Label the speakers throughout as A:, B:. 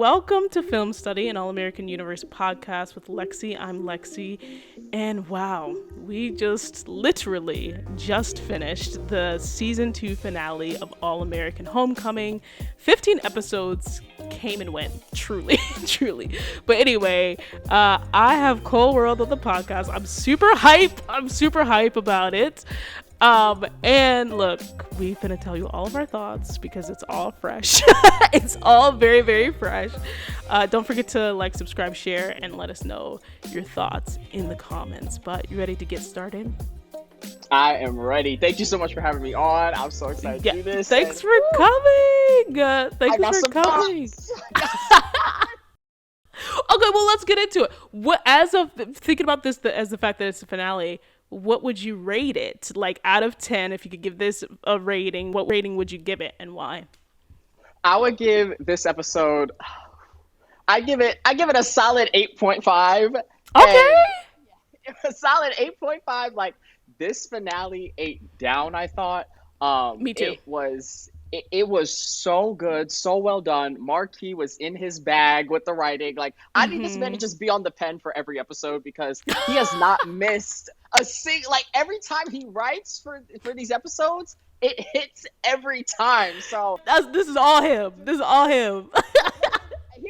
A: welcome to Film Study, an All-American Universe podcast with Lexi. I'm Lexi, and wow, we literally just finished the season 2 finale of All-American Homecoming. 15 episodes came and went, truly. But anyway, I have Cole World on the podcast. I'm super hype about it. And look, we're gonna tell you all of our thoughts because it's all fresh. It's all very, very fresh. Don't forget to like, subscribe, share, and let us know your thoughts in the comments. But you ready to get started?
B: I am ready. Thank you so much for having me on. I'm so excited to do this.
A: Thanks for coming. Thanks for coming. Okay, well, let's get into it. As of thinking about this, as the fact that it's a finale, what would you rate it? Like, out of 10, if you could give this a rating, what rating would you give it and why?
B: I would give this episode, I give it a solid 8.5.
A: Okay.
B: A solid 8.5. Like, this finale ate down, I thought.
A: Me too.
B: It was so good, so well done. Marquis was in his bag with the writing. Like, I need this man to just be on the pen for every episode because he has not missed a single. Like, every time he writes for these episodes, it hits every time. So
A: this is all him. He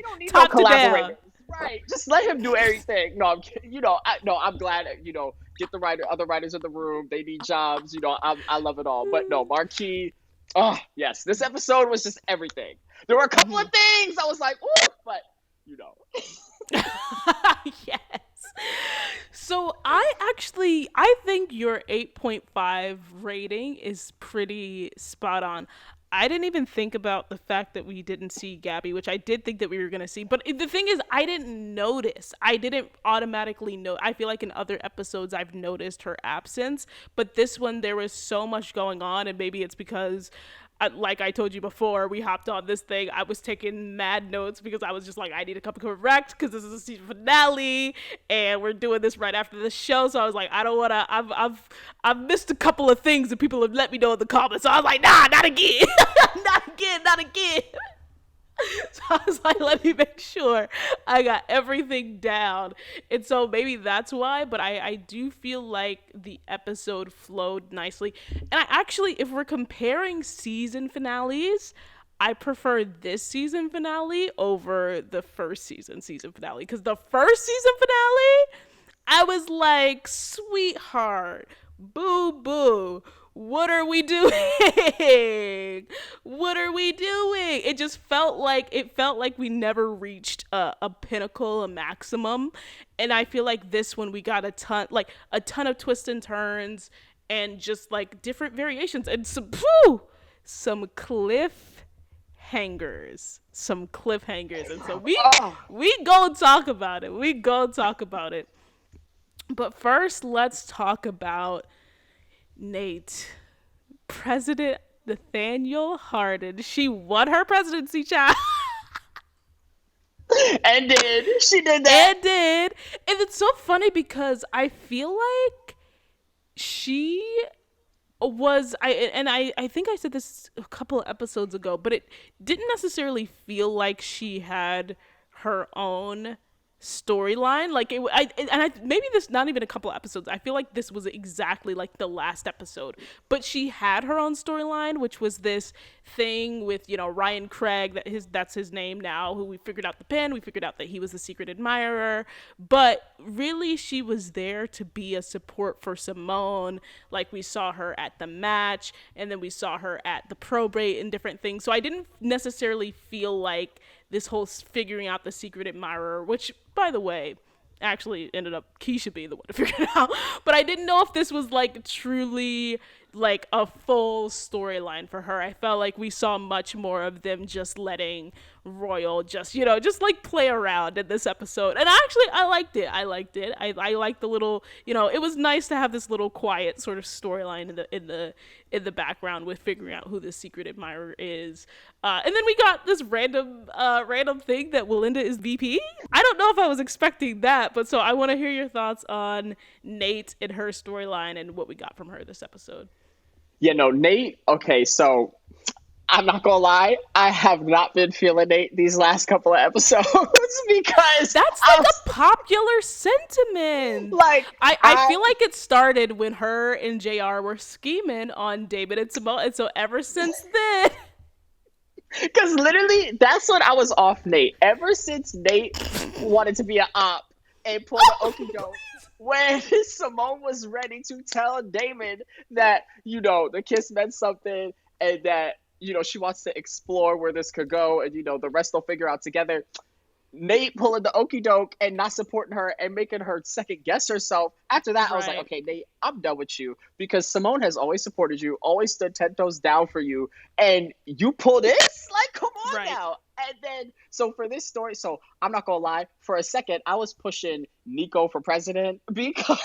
B: don't need
A: Top
B: no
A: to
B: collaborators,
A: down.
B: right? Just let him do everything. No, I'm kidding. I'm glad. Get the other writers in the room. They need jobs. I love it all. But no, Marquis. Oh, yes. This episode was just everything. There were a couple of things I was like, ooh, but,
A: Yes. So I think your 8.5 rating is pretty spot on. I didn't even think about the fact that we didn't see Gabby, which I did think that we were going to see. But the thing is, I didn't notice. I didn't automatically know. I feel like in other episodes, I've noticed her absence. But this one, there was so much going on. And maybe it's because, like I told you before, we hopped on this thing. I was taking mad notes because I was just like, I need to come correct because this is a season finale. And we're doing this right after the show. So I was like, I don't want to, I've missed a couple of things and people have let me know in the comments. So I was like, nah, not again. not again. So I was like, let me make sure I got everything down. And so maybe that's why, but I do feel like the episode flowed nicely. And I actually, if we're comparing season finales, I prefer this season finale over the first season finale. Because the first season finale, I was like, sweetheart, boo-boo. What are we doing? It just felt like we never reached a pinnacle, a maximum. And I feel like this one we got a ton of twists and turns and just like different variations and some cliffhangers. And so we go talk about it. But first, let's talk about Nate. President Nathaniel Hardin. She won her presidency, child.
B: And did. She did that.
A: And it's so funny because I feel like she was, I think I said this a couple of episodes ago, but it didn't necessarily feel like she had her own storyline. Like maybe this not even a couple episodes. I feel like this was exactly like the last episode, but she had her own storyline, which was this thing with Ryan Craig, that's his name now, who we figured out we figured out that he was the secret admirer, but really she was there to be a support for Simone. Like, we saw her at the match and then we saw her at the probate and different things. So I didn't necessarily feel like this whole figuring out the secret admirer, which, by the way, actually ended up Keisha being the one to figure it out. But I didn't know if this was like truly like a full storyline for her. I felt like we saw much more of them just letting Royal just like play around in this episode. And actually, I liked it. I liked the little, it was nice to have this little quiet sort of storyline in the background with figuring out who the secret admirer is. And then we got this random thing that Melinda is VP. I don't know if I was expecting that, but so I want to hear your thoughts on Nate and her storyline and what we got from her this episode.
B: Yeah, no, Nate. Okay, so I'm not gonna lie, I have not been feeling Nate these last couple of episodes because
A: That's
B: I
A: like
B: was
A: a popular sentiment.
B: like,
A: I
B: I
A: feel like it started when her and JR were scheming on David and Simone, and so ever since then,
B: because literally that's when I was off Nate. Ever since Nate wanted to be an op and pulled the okey doke, when Simone was ready to tell Damon that, the kiss meant something and that, she wants to explore where this could go and, the rest they'll figure out together. Nate pulling the okey doke and not supporting her and making her second guess herself. After that, I was like,
A: right,
B: okay, Nate, I'm done with you because Simone has always supported you, always stood 10 toes down for you. And you pull this? Like, come on
A: right.
B: now. And then, so for this story, so I'm not going to lie, for a second, I was pushing Nico for president because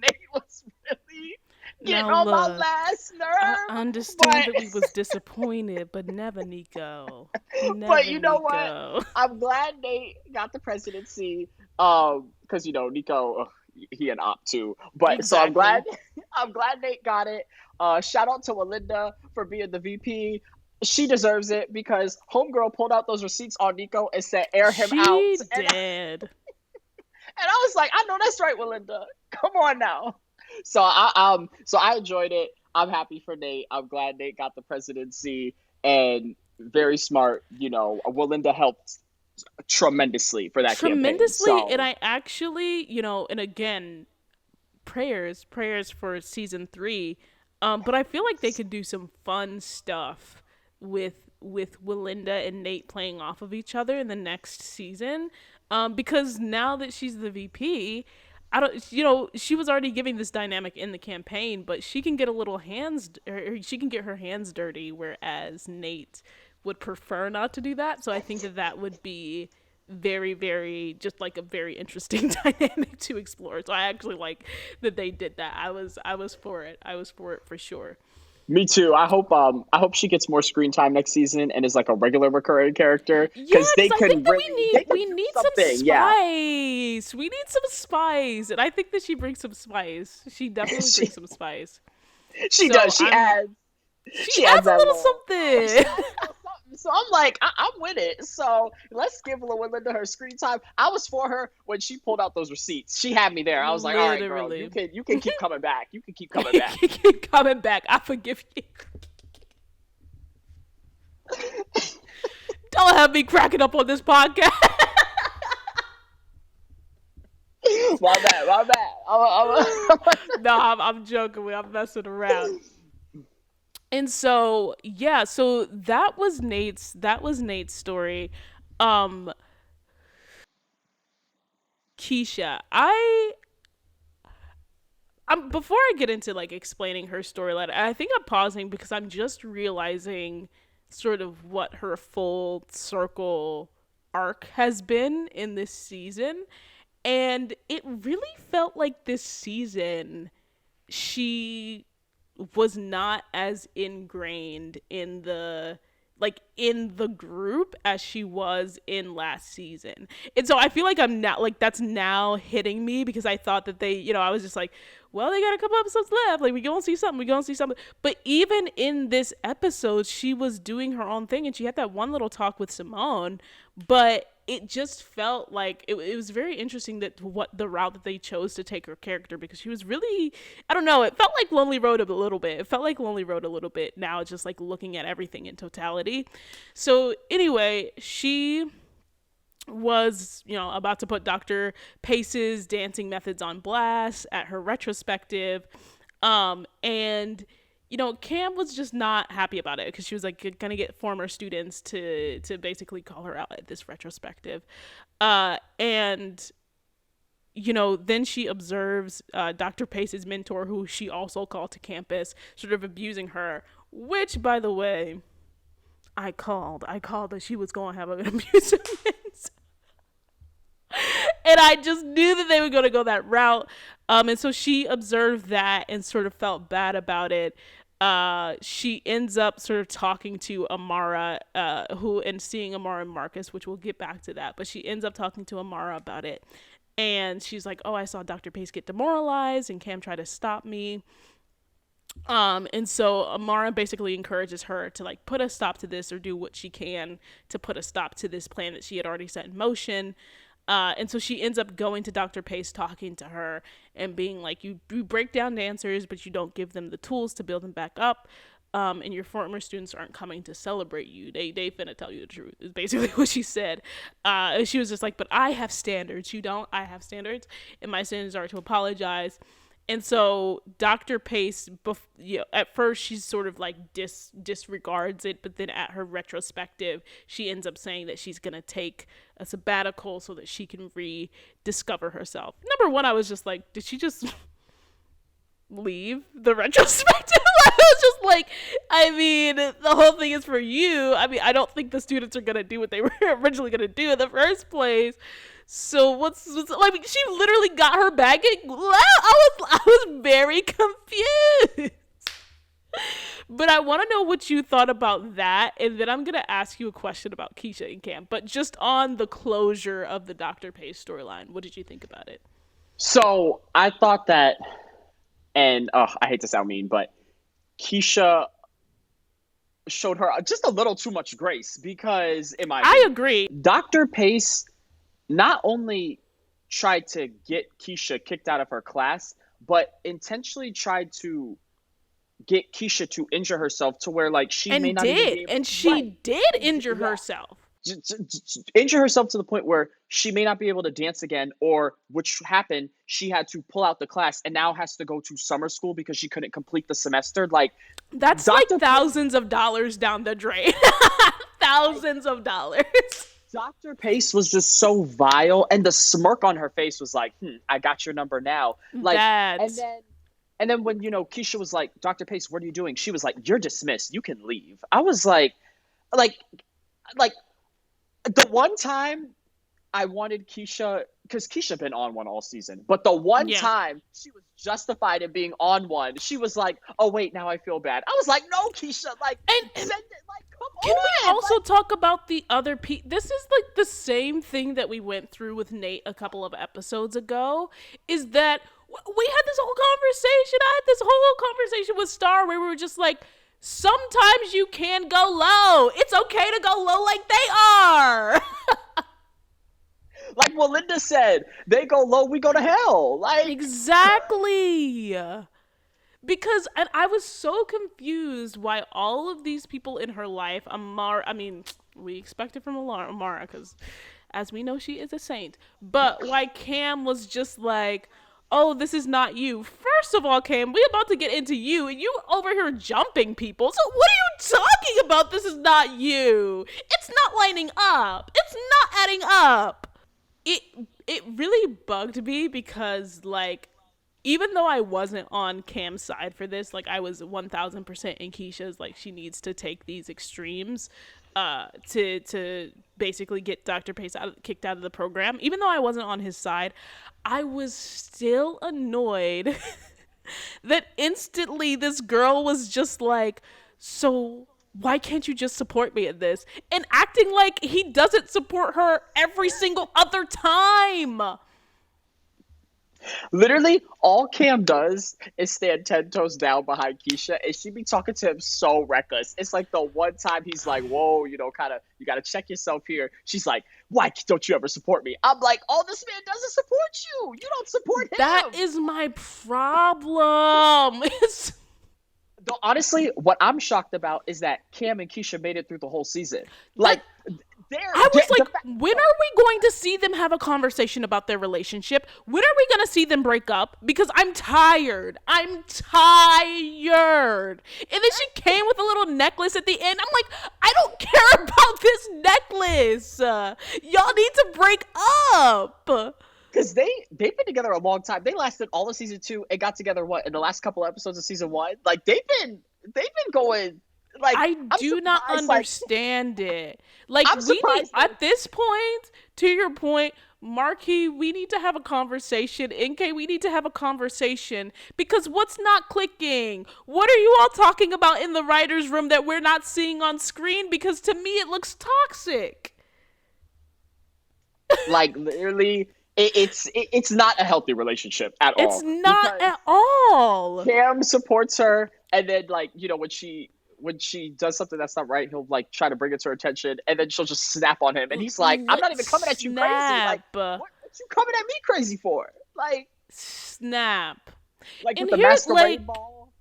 B: Nate was really getting
A: Now
B: on my
A: look,
B: last
A: I
B: nerve.
A: understand
B: But
A: that we was disappointed, but never Nico,
B: But
A: never
B: you know what?
A: Nico.
B: I'm glad Nate got the presidency. Because Nico, he an op too. But so I'm glad,
A: Exactly.
B: I'm glad Nate got it. Shout out to Melinda for being the VP. She deserves it because Homegirl pulled out those receipts on Nico and said, "Air him out,"
A: She
B: and
A: did.
B: I was like, "I know that's right, Melinda. Come on now." So I enjoyed it. I'm happy for Nate. I'm glad Nate got the presidency and very smart. Melinda helped tremendously for that campaign.
A: Tremendously, and
B: So
A: I actually, and again, prayers for season 3. But I feel like they could do some fun stuff with Willinda and Nate playing off of each other in the next season. Because now that she's the VP, I don't, she was already giving this dynamic in the campaign, but she can get a little or she can get her hands dirty, whereas Nate would prefer not to do that. So I think that would be very, very, just like a very interesting dynamic to explore. So I actually like that they did that. I was for it. I was for it for sure.
B: me too. I hope she gets more screen time next season and is like a regular recurring character
A: Yeah,
B: because
A: because I think that
B: they could
A: we
B: do
A: need some
B: something. Yeah,
A: spice. We need some spice, and I think that she brings some spice. She definitely
B: she
A: brings some spice.
B: she
A: So
B: does.
A: she
B: She adds
A: adds a
B: that
A: little
B: little. She
A: something.
B: adds a little something. So I'm like, I'm with it. So let's give Melinda her screen time. I was for her when she pulled out those receipts. She had me there. I was like, all right, girl, you
A: Literally.
B: can keep coming back. You can keep coming back.
A: Keep coming back. I forgive you. Don't have me cracking up on this podcast.
B: My bad. My bad.
A: No, I'm joking. I'm messing around. And so yeah, so that was Nate's story. Um, Keisha, I'm before I get into like explaining her storyline, I think I'm pausing because I'm just realizing sort of what her full circle arc has been in this season. And it really felt like this season she was not as ingrained in the group as she was in last season. And so I feel like I'm not like that's now hitting me because I thought that I was just like, well, they got a couple episodes left. Like we gonna see something, we gonna see something. But even in this episode, she was doing her own thing and she had that one little talk with Simone, but it just felt like it was very interesting that what the route that they chose to take her character because she was really, I don't know, it felt like Lonely Road a little bit. It felt like Lonely Road a little bit now, just like looking at everything in totality. So anyway, she was, about to put Dr. Pace's dancing methods on blast at her retrospective. And Cam was just not happy about it because she was like gonna get former students to basically call her out at this retrospective. And then she observes Dr. Pace's mentor, who she also called to campus, sort of abusing her, which, by the way, I called that she was going to have an abusive mentor. And I just knew that they were going to go that route. And so she observed that and sort of felt bad about it. She ends up sort of talking to Amara, and seeing Amara and Marcus, which we'll get back to that. But she ends up talking to Amara about it. And she's like, oh, I saw Dr. Pace get demoralized and Cam tried to stop me. And so Amara basically encourages her to like put a stop to this or do what she can to put a stop to this plan that she had already set in motion. And so she ends up going to Dr. Pace, talking to her and being like, you break down dancers, but you don't give them the tools to build them back up. And your former students aren't coming to celebrate you. They finna tell you the truth, is basically what she said. And she was just like, but I have standards. You don't? I have standards. And my standards are to apologize. And so Dr. Pace, at first she's sort of like disregards it, but then at her retrospective, she ends up saying that she's going to take a sabbatical so that she can rediscover herself. Number one, I was just like, did she just leave the retrospective? I was just like, I mean, the whole thing is for you. I mean, I don't think the students are going to do what they were originally going to do in the first place. So what's I mean, she literally got her bag and I was very confused. But I want to know what you thought about that, and then I'm going to ask you a question about Keisha and Cam, but just on the closure of the Dr. Pace storyline. What did you think about it?
B: So I thought that, and I hate to sound mean, but Keisha showed her just a little too much grace because, in my opinion,
A: I agree.
B: Dr. Pace not only tried to get Keisha kicked out of her class, but intentionally tried to get Keisha to injure herself to where like she may not even be able,
A: and she did injure herself.
B: Injure herself to the point where she may not be able to dance again, or which happened, she had to pull out the class and now has to go to summer school because she couldn't complete the semester. Like,
A: that's like thousands of dollars down the drain. Thousands of dollars.
B: Dr. Pace was just so vile, and the smirk on her face was like, I got your number now. Like, and then when, Keisha was like, Dr. Pace, what are you doing? She was like, you're dismissed. You can leave. I was like, the one time I wanted Keisha, because Keisha been on one all season, but the one time she was justified in being on one, she was like, oh wait, now I feel bad. I was like, no, Keisha, like, send it, like, come on.
A: Can we also talk about the other this is like the same thing that we went through with Nate a couple of episodes ago, is that we had this whole conversation. I had this whole conversation with Star where we were just like, sometimes you can go low. It's okay to go low like they are.
B: Like what Linda said, they go low, we go to hell. Like,
A: exactly. Because, and I was so confused why all of these people in her life, Amara, I mean, we expect it from Amara, because as we know, she is a saint. But why Cam was just like, oh, this is not you. First of all, Cam, we're about to get into you, and you over here jumping people. So what are you talking about? This is not you. It's not lining up. It's not adding up. It really bugged me because, like, even though I wasn't on Cam's side for this, like, I was 1000% in Keisha's, like, she needs to take these extremes to basically get Dr. Pace kicked out of the program. Even though I wasn't on his side, I was still annoyed that instantly this girl was just like, so why can't you just support me in this? And acting like he doesn't support her every single other time.
B: Literally, all Cam does is stand 10 toes down behind Keisha, and she be talking to him so reckless. It's like the one time he's like, whoa, you got to check yourself here. She's like, why don't you ever support me? I'm like, oh, this man doesn't support you. You don't support him.
A: That is my problem.
B: Though, honestly, what I'm shocked about is that Cam and Keisha made it through the whole season. Like,
A: I was like, when are we going to see them have a conversation about their relationship? When are we going to see them break up? Because I'm tired. I'm tired. And then she came with a little necklace at the end. I'm like, I don't care about this necklace. Y'all need to break up.
B: Because they've been together a long time. They lasted all of season 2 and got together in the last couple episodes of season 1. Like they've been going. Like,
A: I do not understand it. Like, we need, at this point, to your point, Marquis, we need to have a conversation. NK, we need to have a conversation. Because what's not clicking? What are you all talking about in the writer's room that we're not seeing on screen? Because to me, it looks toxic.
B: Like, literally, it's not a healthy relationship at all.
A: It's not at all.
B: Cam supports her And then like, when she does something that's not right, he'll like try to bring it to her attention, and then she'll just snap on him, and he's like, "I'm not even coming at you crazy. Like,
A: Snap.
B: what you coming at me crazy for?
A: Snap.
B: Like with
A: And
B: the
A: here,
B: masquerade
A: like,
B: ball."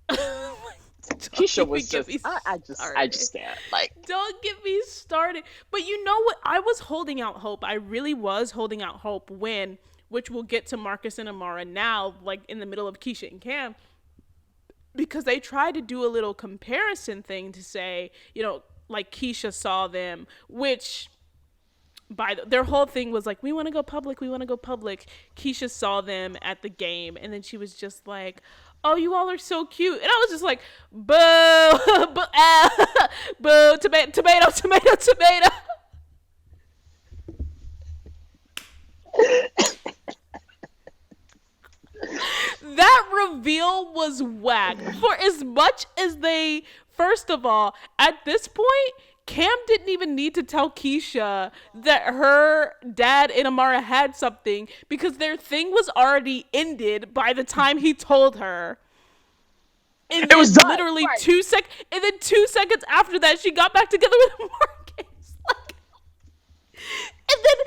A: don't
B: Keisha
A: even
B: was
A: get
B: just,
A: me
B: I
A: started.
B: just can't. Like,
A: Don't get me started. But you know what? I was holding out hope. I really was holding out hope when, which we'll get to Marcus and Amara now, like in the middle of Keisha and Cam, because they tried to do a little comparison thing to say, like Keisha saw them, which their whole thing was like, we want to go public, we want to go public. Keisha saw them at the game, and then she was just like, oh, you all are so cute. And I was just like, boo, boo, tomato, tomato, tomato, tomato. That reveal was whack. For as much as they, first of all, at this point, Cam didn't even need to tell Keisha that her dad and Amara had something, because their thing was already ended by the time he told her. And
B: it was
A: then
B: done.
A: literally
B: Right.
A: 2 seconds after that, she got back together with Marcus. Like, and then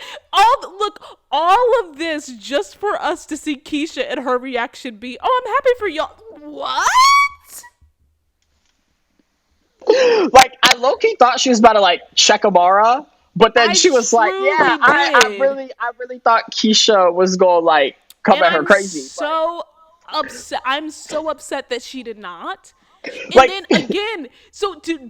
A: all of this just for us to see Keisha and her reaction be, "Oh, I'm happy for y'all." What?
B: Like, I low-key thought she was about to like check Amara, but then
A: I
B: she was like, "Yeah,
A: truly did.
B: I really thought Keisha was gonna like come
A: And
B: at her
A: I'm
B: crazy." But
A: so upset. I'm so upset that she did not. And
B: like,
A: then again,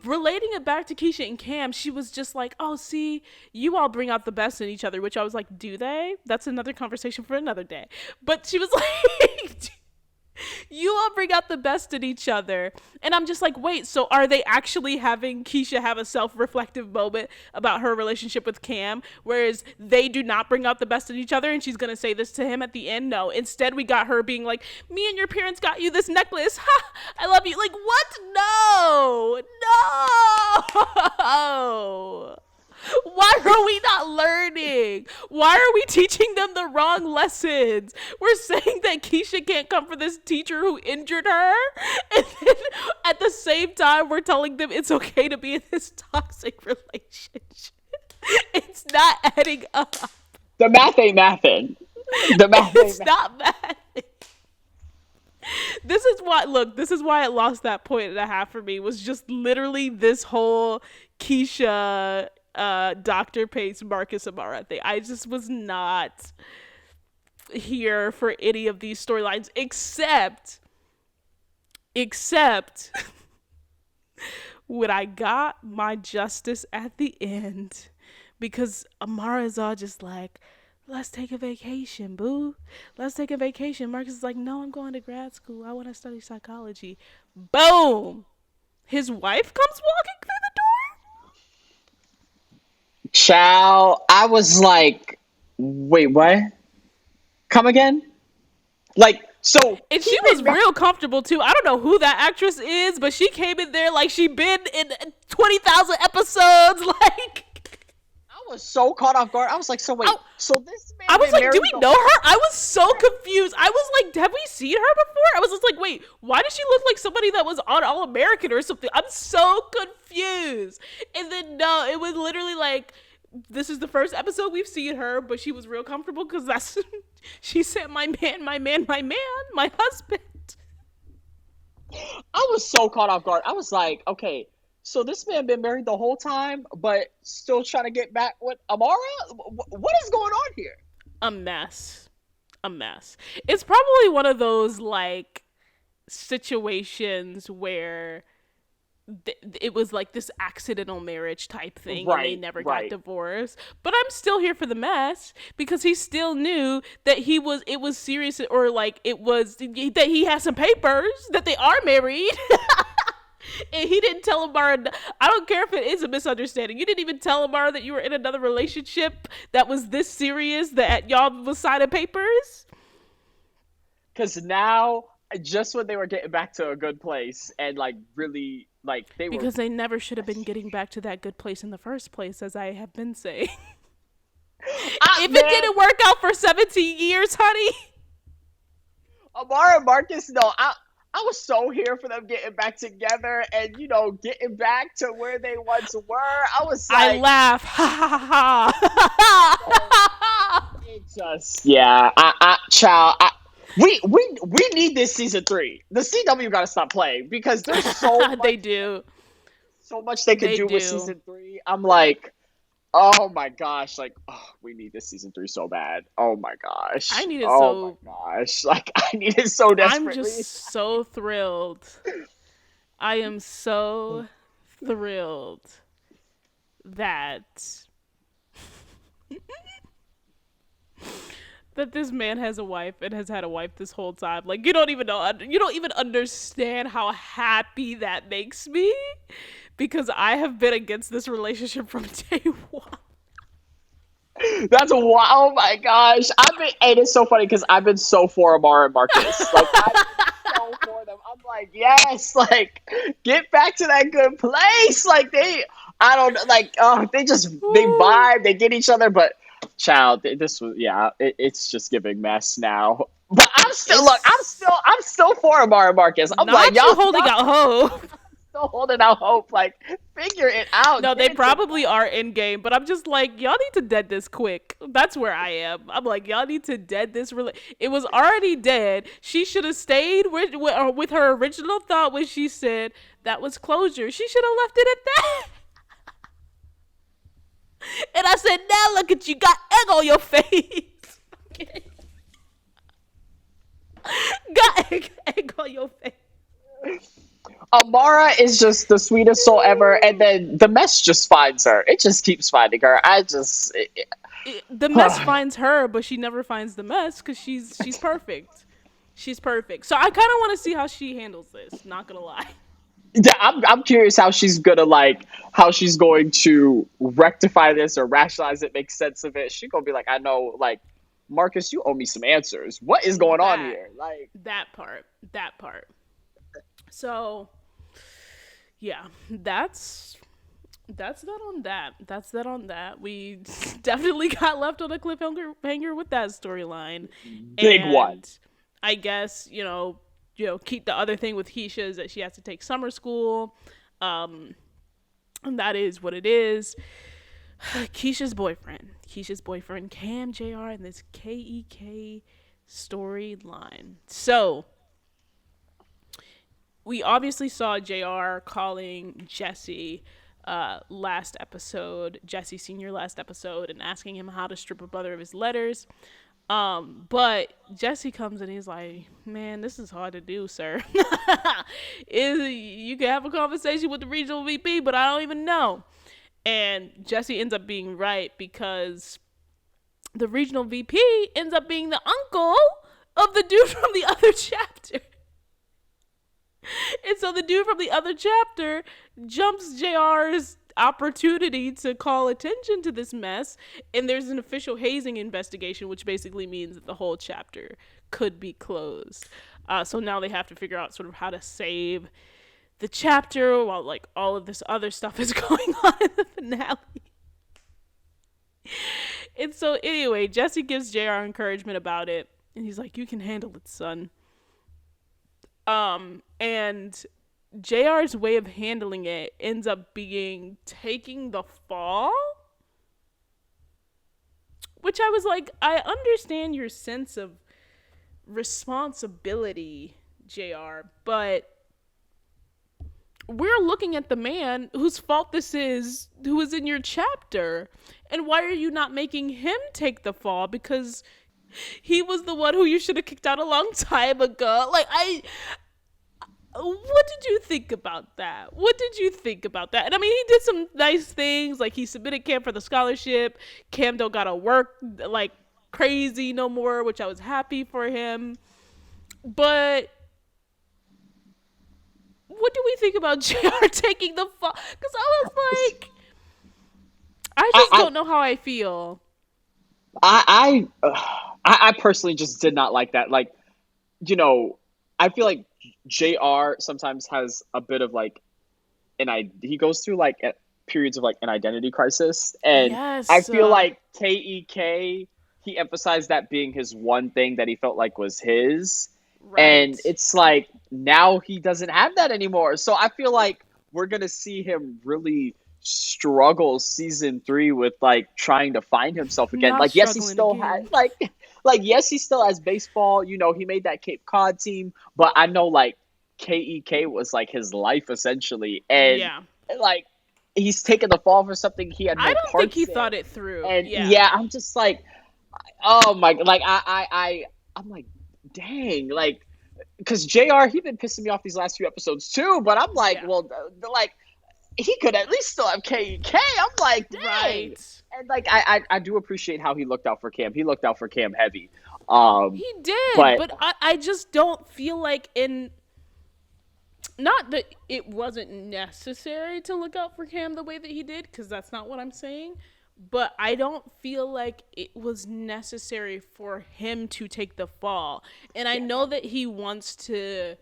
A: relating it back to Keisha and Cam, she was just like, "Oh, see, you all bring out the best in each other," which I was like, "Do they?" That's another conversation for another day. But she was like, "You all bring out the best in each other," and I'm just like, "Wait, so are they actually having Keisha have a self-reflective moment about her relationship with Cam, whereas they do not bring out the best in each other, and she's gonna say this to him at the end?" No, instead we got her being like, "Me and your parents got you this necklace. Ha! I love you." Like, what? No, no. Why are we not learning? Why are we teaching them the wrong lessons? We're saying that Keisha can't come for this teacher who injured her, and then at the same time we're telling them it's okay to be in this toxic relationship. It's not adding up.
B: the math ain't mathing. The math ain't
A: It's
B: mathing.
A: not bad. This is why it lost that point and a half for me, was just literally this whole Keisha Dr. Pace Marcus Amara thing. I just was not here for any of these storylines except when I got my justice at the end, because Amara's all just like, "Let's take a vacation, boo. Let's take a vacation." Marcus is like, "No, I'm going to grad school. I want to study psychology." Boom. His wife comes walking through the door.
B: Chow, I was like, "Wait, what? Come again?" Like, so
A: And she
B: he's
A: was
B: been back.
A: real comfortable too. I don't know who that actress is, but she came in there like she been in 20,000 episodes. Like,
B: I was so caught off guard. I was like, "So wait,
A: I,
B: so this man
A: I was
B: been
A: like, do
B: married
A: we
B: the
A: know
B: whole
A: her? I was so confused. I was like, have we seen her before? I was just like, wait, why does she look like somebody that was on All American or something? I'm so confused. And then, no, it was literally like, this is the first episode we've seen her, but she was real comfortable because that's, she said, my man, my man, my man, my husband."
B: I was so caught off guard. I was like, "Okay, so this man been married the whole time, but still trying to get back with Amara? What is going on here?"
A: A mess. A mess. It's probably one of those like situations where it was like this accidental marriage type thing and they
B: Right,
A: never got
B: right.
A: divorced. But I'm still here for the mess, because he still knew that it was serious, or like it was that he has some papers that they are married. And he didn't tell Amara. I don't care if it is a misunderstanding. You didn't even tell Amara that you were in another relationship that was this serious, that y'all was signing papers.
B: Because now, just when they were getting back to a good place and like really, like they were,
A: Because they never should have been getting back to that good place in the first place, as I have been saying. If it
B: man,
A: didn't work out for 17 years, honey.
B: Amara and Marcus, no, I I was so here for them getting back together and, getting back to where they once were. I was
A: I
B: like,
A: laugh. Ha ha
B: so
A: ha
B: it just, yeah, child, we need this season 3. The CW got to stop playing because there's
A: ha. They do.
B: so much they could
A: They
B: do with
A: do.
B: season 3. I'm like, oh my gosh, like, oh, we need this season 3 so bad. Oh my
A: I
B: gosh.
A: need it
B: Oh my
A: so.
B: gosh. Like, I need it so
A: I'm
B: desperately.
A: just so thrilled. I am so thrilled that that this man has a wife and has had a wife this whole time. Like you don't even know, you don't even understand how happy that makes me because I have been against this relationship from day one.
B: That's wow. Oh my gosh. And it's so funny because I've been so for Amara and Marcus. Like, I've been so for them. I'm like, yes, like, get back to that good place. Like, I don't know, like, they vibe, they get each other, but child, this was, yeah, it's just giving mess now. But I'm still for Amara and Marcus. I'm like,
A: Not you holding out hope.
B: still holding out hope. Like, figure it out.
A: No,
B: Get
A: they
B: it
A: probably are in game, but I'm just like, y'all need to dead this quick. That's where I am. I'm like, y'all need to dead this. It was already dead. She should have stayed with her original thought when she said that was closure. She should have left it at that. And I said, now look at you, got egg on your face. Okay. Got egg on your face.
B: Amara is just the sweetest soul ever, and then the mess just finds her. It just keeps finding her.
A: The mess finds her, but she never finds the mess because she's perfect. She's perfect. So I kind of want to see how she handles this. Not gonna lie.
B: Yeah, I'm curious how she's going to rectify this or rationalize it, make sense of it. She's gonna be like, I know, like, Marcus, you owe me some answers. What is going on here? Like
A: that part. So yeah, that's that on that. That's that on that. We definitely got left on a cliffhanger with that storyline.
B: Big one.
A: I guess, keep the other thing with Keisha is that she has to take summer school. And that is what it is. Keisha's boyfriend, Cam JR, in this KEK storyline. So we obviously saw JR calling Jesse Jesse Sr. last episode, and asking him how to strip a brother of his letters. But Jesse comes and he's like, man, this is hard to do, sir. You can have a conversation with the regional VP, but I don't even know. And Jesse ends up being right because the regional VP ends up being the uncle of the dude from the other chapter. And so the dude from the other chapter jumps JR's opportunity to call attention to this mess, and there's an official hazing investigation, which basically means that the whole chapter could be closed. So now they have to figure out sort of how to save the chapter while like all of this other stuff is going on in the finale. And so anyway, Jesse gives JR encouragement about it, and he's like, you can handle it, son. And JR's way of handling it ends up being taking the fall, which I was like, I understand your sense of responsibility, JR, but we're looking at the man whose fault this is, who is in your chapter, and why are you not making him take the fall? Because he was the one who you should have kicked out a long time ago. Like, what did you think about that? And I mean, he did some nice things. Like, he submitted Cam for the scholarship. Cam don't gotta work like crazy no more, which I was happy for him. But what do we think about JR taking the fall? Because I was like, I don't know how I feel.
B: I personally just did not like that. Like, I feel like JR sometimes has a bit of like he goes through like periods of like an identity crisis, and
A: yes.
B: I feel like KEK, he emphasized that being his one thing that he felt like was his, And
A: Right.
B: it's like now he doesn't have that anymore. So I feel like we're gonna see him really struggle season 3 with like trying to find himself again.
A: Not
B: Like yes, he
A: struggling
B: still had
A: again.
B: like yes, he still has baseball. You know, he made that Cape Cod team, but I know like KEK was like his life essentially, and
A: Yeah.
B: like he's taken the fall for something he had
A: I
B: no
A: don't think he
B: parts in.
A: thought it through.
B: And
A: Yeah.
B: yeah, I'm just like, oh my, like I'm like, dang, like because JR he been pissing me off these last few episodes too. But I'm like,
A: Yeah.
B: well, like he could at least still have KK. I'm like, dang.
A: Right.
B: And like I do appreciate how he looked out for Cam. He looked out for Cam heavy.
A: He did,
B: But
A: but I just don't feel like in not that it wasn't necessary to look out for Cam the way that he did, because that's not what I'm saying. But I don't feel like it was necessary for him to take the fall. And I
B: yeah,
A: know
B: no,
A: that he wants to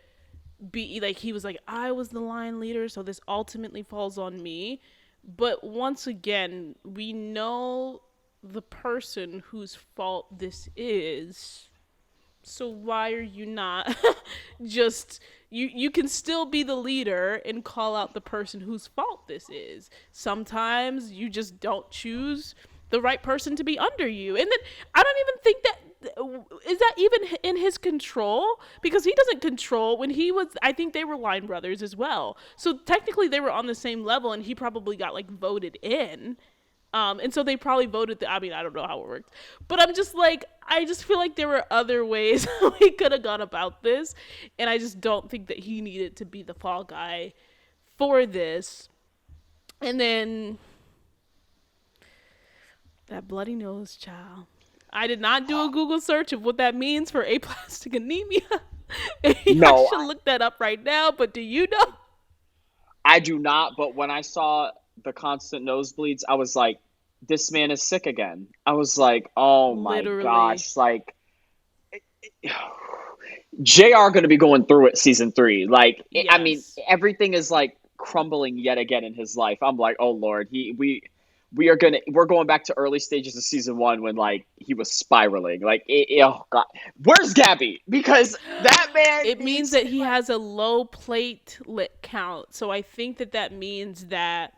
A: be like, he was like, I was the line leader, so this ultimately falls on me. But once again, we know the person whose fault this is, so why are you not just you can still be the leader and call out the person whose fault this is. Sometimes you just don't choose the right person to be under you. And then I don't even think that is that even in his control, because he doesn't control when he was, I think they were line brothers as well. So technically they were on the same level and he probably got like voted in. And so they probably voted. I mean, I don't know how it worked, but I'm just like, I just feel like there were other ways we could have gone about this, and I just don't think that he needed to be the fall guy for this. And then that bloody nose, child. I did not do a Google search of what that means for aplastic anemia. I
B: no,
A: should look that up right now. But do you know?
B: I do not. But when I saw the constant nosebleeds, I was like, this man is sick again. I was like, oh my
A: Literally,
B: gosh, like JR going to be going through it season 3. Like, I mean,
A: yes.
B: everything is like crumbling yet again in his life. I'm like, oh Lord, we're going back to early stages of season 1 when like he was spiraling. Like, oh God, where's Gabby? Because that man
A: It means
B: needs
A: that he
B: like,
A: has a low platelet count. So I think that that means that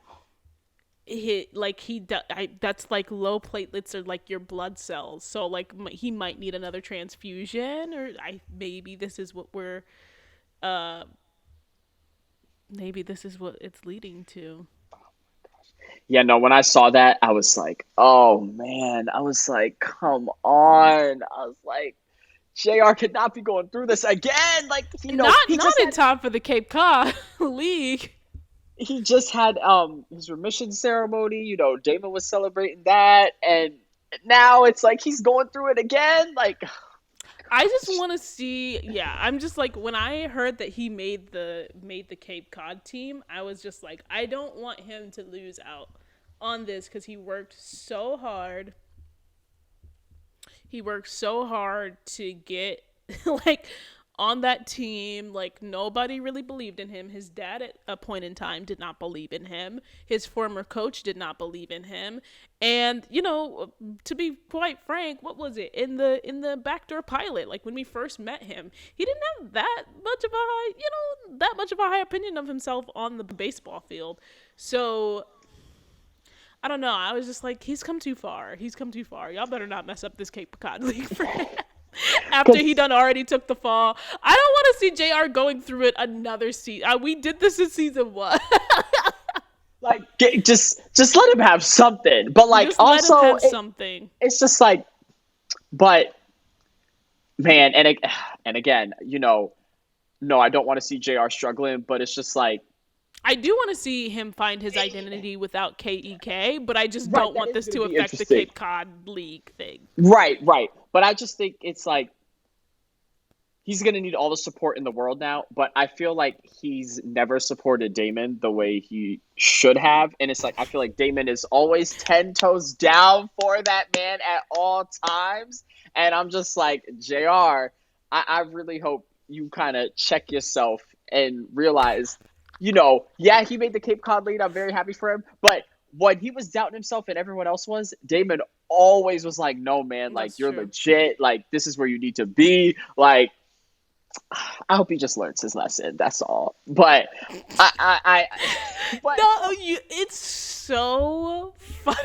A: that's like low platelets are like your blood cells. So like he might need another transfusion, or I maybe this is what we're uh maybe this is what it's leading to.
B: yeah, no. When I saw that, I was like, oh man. I was like, come on. I was like, JR could not be going through this again. Like,
A: Not in time for the Cape Cod League.
B: he just had his remission ceremony. Damon was celebrating that, and now it's like he's going through it again. Like,
A: I just want to see. Yeah, I'm just like, when I heard that he made the Cape Cod team, I was just like, I don't want him to lose out on this because he worked so hard. He worked so hard to get like on that team. Like, nobody really believed in him. His dad at a point in time did not believe in him. His former coach did not believe in him. And to be quite frank, what was it in the backdoor pilot? Like, when we first met him, he didn't have that much of a high opinion of himself on the baseball field. So I don't know. I was just like, he's come too far. He's come too far. Y'all better not mess up this Cape Cod League for him. After he
B: because
A: done already took the fall. I don't want to see JR going through it another season. We did this in season 1.
B: like just let him have something. But like
A: Just let him
B: also,
A: have something.
B: it's just like, but man, and again, no, I don't want to see JR struggling. But it's just like,
A: I do want to see him find his identity without KEK, but I just
B: right,
A: don't
B: that
A: want
B: is
A: this
B: going to
A: to
B: be
A: affect the
B: interesting.
A: Cape Cod League thing.
B: Right, right. But I just think it's like he's going to need all the support in the world now, but I feel like he's never supported Damon the way he should have. And it's like, I feel like Damon is always 10 toes down for that man at all times. And I'm just like, JR, I really hope you kind of check yourself and realize, yeah, he made the Cape Cod lead. I'm very happy for him. But when he was doubting himself and everyone else was, Damon always was like, no, man, like,
A: That's
B: you're
A: true.
B: legit. Like, this is where you need to be. Like, I hope he just learns his lesson. That's all. But but
A: No, it's so funny.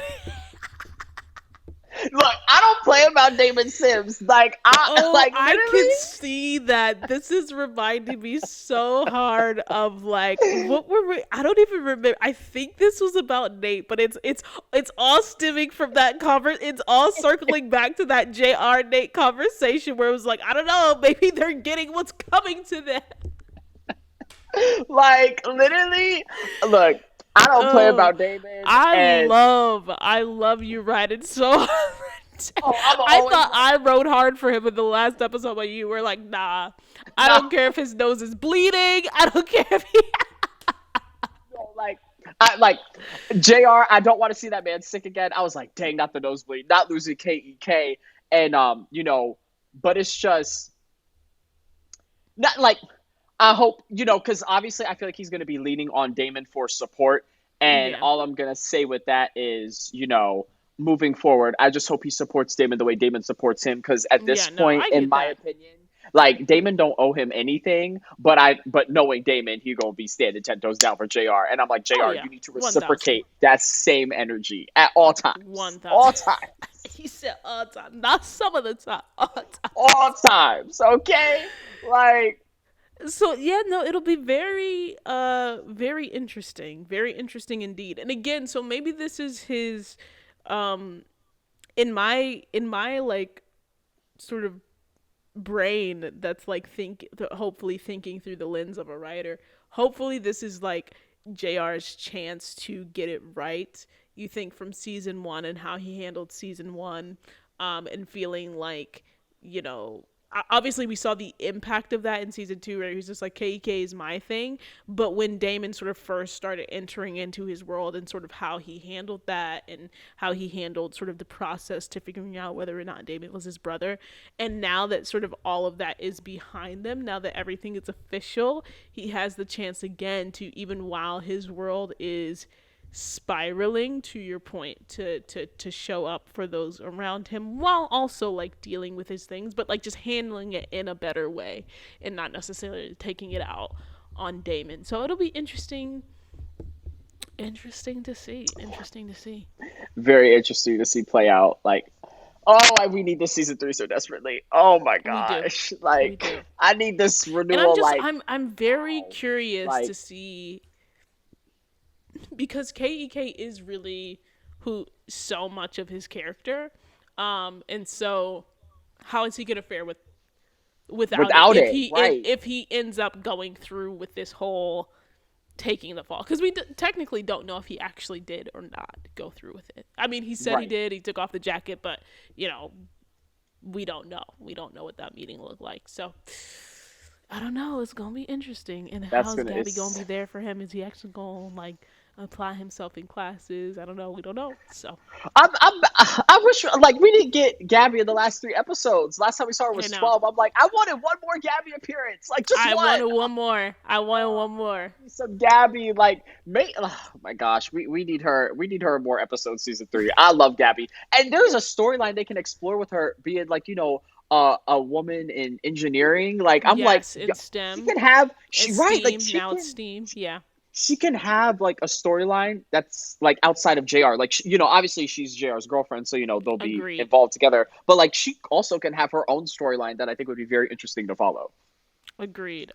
B: look, I don't play about Damon Sims. Like I
A: Oh,
B: like
A: I can
B: literally.
A: see that. This is reminding me so hard of like what were we? I don't even remember. I think this was about Nate, but it's all stemming from that It's all circling back to that JR Nate conversation where it was like, I don't know, maybe they're getting what's coming to them.
B: Like literally, look, I don't play
A: Oh,
B: about Damon, and
A: I love you riding so hard.
B: oh, I'm
A: I
B: always
A: thought I rode hard for him in the last episode, but you were like, nah. I
B: no,
A: don't care if his nose is bleeding. I don't care if he.
B: no, like I like Jr. I don't want to see that man sick again. I was like, dang, not the nosebleed, not losing Kek, and but it's just not like I hope because obviously I feel like he's going to be leaning on Damon for support, and
A: Yeah.
B: all I'm gonna say with that is moving forward, I just hope he supports Damon the way Damon supports him. Because at this
A: Yeah, no,
B: point,
A: I
B: in
A: get
B: my
A: that.
B: opinion, like Damon don't owe him anything. But knowing Damon, he gonna be standing 10 toes down for Jr. And I'm like,
A: Oh,
B: Jr.
A: yeah.
B: You need to
A: 1,000.
B: reciprocate that same energy at all times.
A: 1,000.
B: All times.
A: He said all time. Not some of the time. All time.
B: All times. Okay. Like
A: So yeah, no, it'll be very interesting. Very interesting indeed. And again, so maybe this is his um in my like sort of brain that's like hopefully thinking through the lens of a writer. Hopefully this is like JR's chance to get it right. You think from season 1 and how he handled season 1 and feeling like, obviously we saw the impact of that in season 2 where he was just like KEK is my thing, but when Damon sort of first started entering into his world and sort of how he handled that and how he handled sort of the process to figuring out whether or not Damon was his brother, and now that sort of all of that is behind them, now that everything is official, he has the chance again to, even while his world is spiraling, to your point, to show up for those around him while also like dealing with his things, but like just handling it in a better way and not necessarily taking it out on Damon. So it'll be interesting to see.
B: very interesting to see play out. Like, oh, we need this season 3 so desperately. Oh my
A: We do.
B: gosh,
A: We do.
B: like I need this
A: And I'm
B: renewal.
A: just
B: Like,
A: I'm very
B: wow.
A: curious
B: Like,
A: to see, because KEK is really who so much of his character, and so how is he gonna fare without it
B: without
A: if
B: it,
A: he
B: right?
A: if he ends up going through with this whole taking the fall, because we technically don't know if he actually did or not go through with it. I mean, he said he
B: Right.
A: did, he took off the jacket, but we don't know what that meeting looked like. So I don't know, it's gonna be interesting. And
B: That's
A: how's
B: gonna.
A: Gabby gonna
B: It's
A: be there for him? Is he actually gonna like apply himself in classes? I don't know, we don't know. So
B: I wish like we didn't get Gabby in the last 3 episodes. Last time we saw her
A: I
B: was
A: know,
B: 12. I'm like, I wanted one more Gabby appearance, like just
A: I
B: one.
A: wanted one more. I wanted one more.
B: Some Gabby, like, oh my gosh, we need her. We need her in more episodes, season 3. I love Gabby, and there's a storyline they can explore with her being like a woman in engineering. Like I'm like,
A: Yes, in
B: she
A: STEM.
B: can have
A: It's
B: right, like
A: STEAM. Now it's STEAM. Yeah.
B: she can have like a storyline that's like outside of JR. Like obviously she's JR's girlfriend, so they'll be
A: Agreed.
B: involved together. But like she also can have her own storyline that I think would be very interesting to follow.
A: Agreed.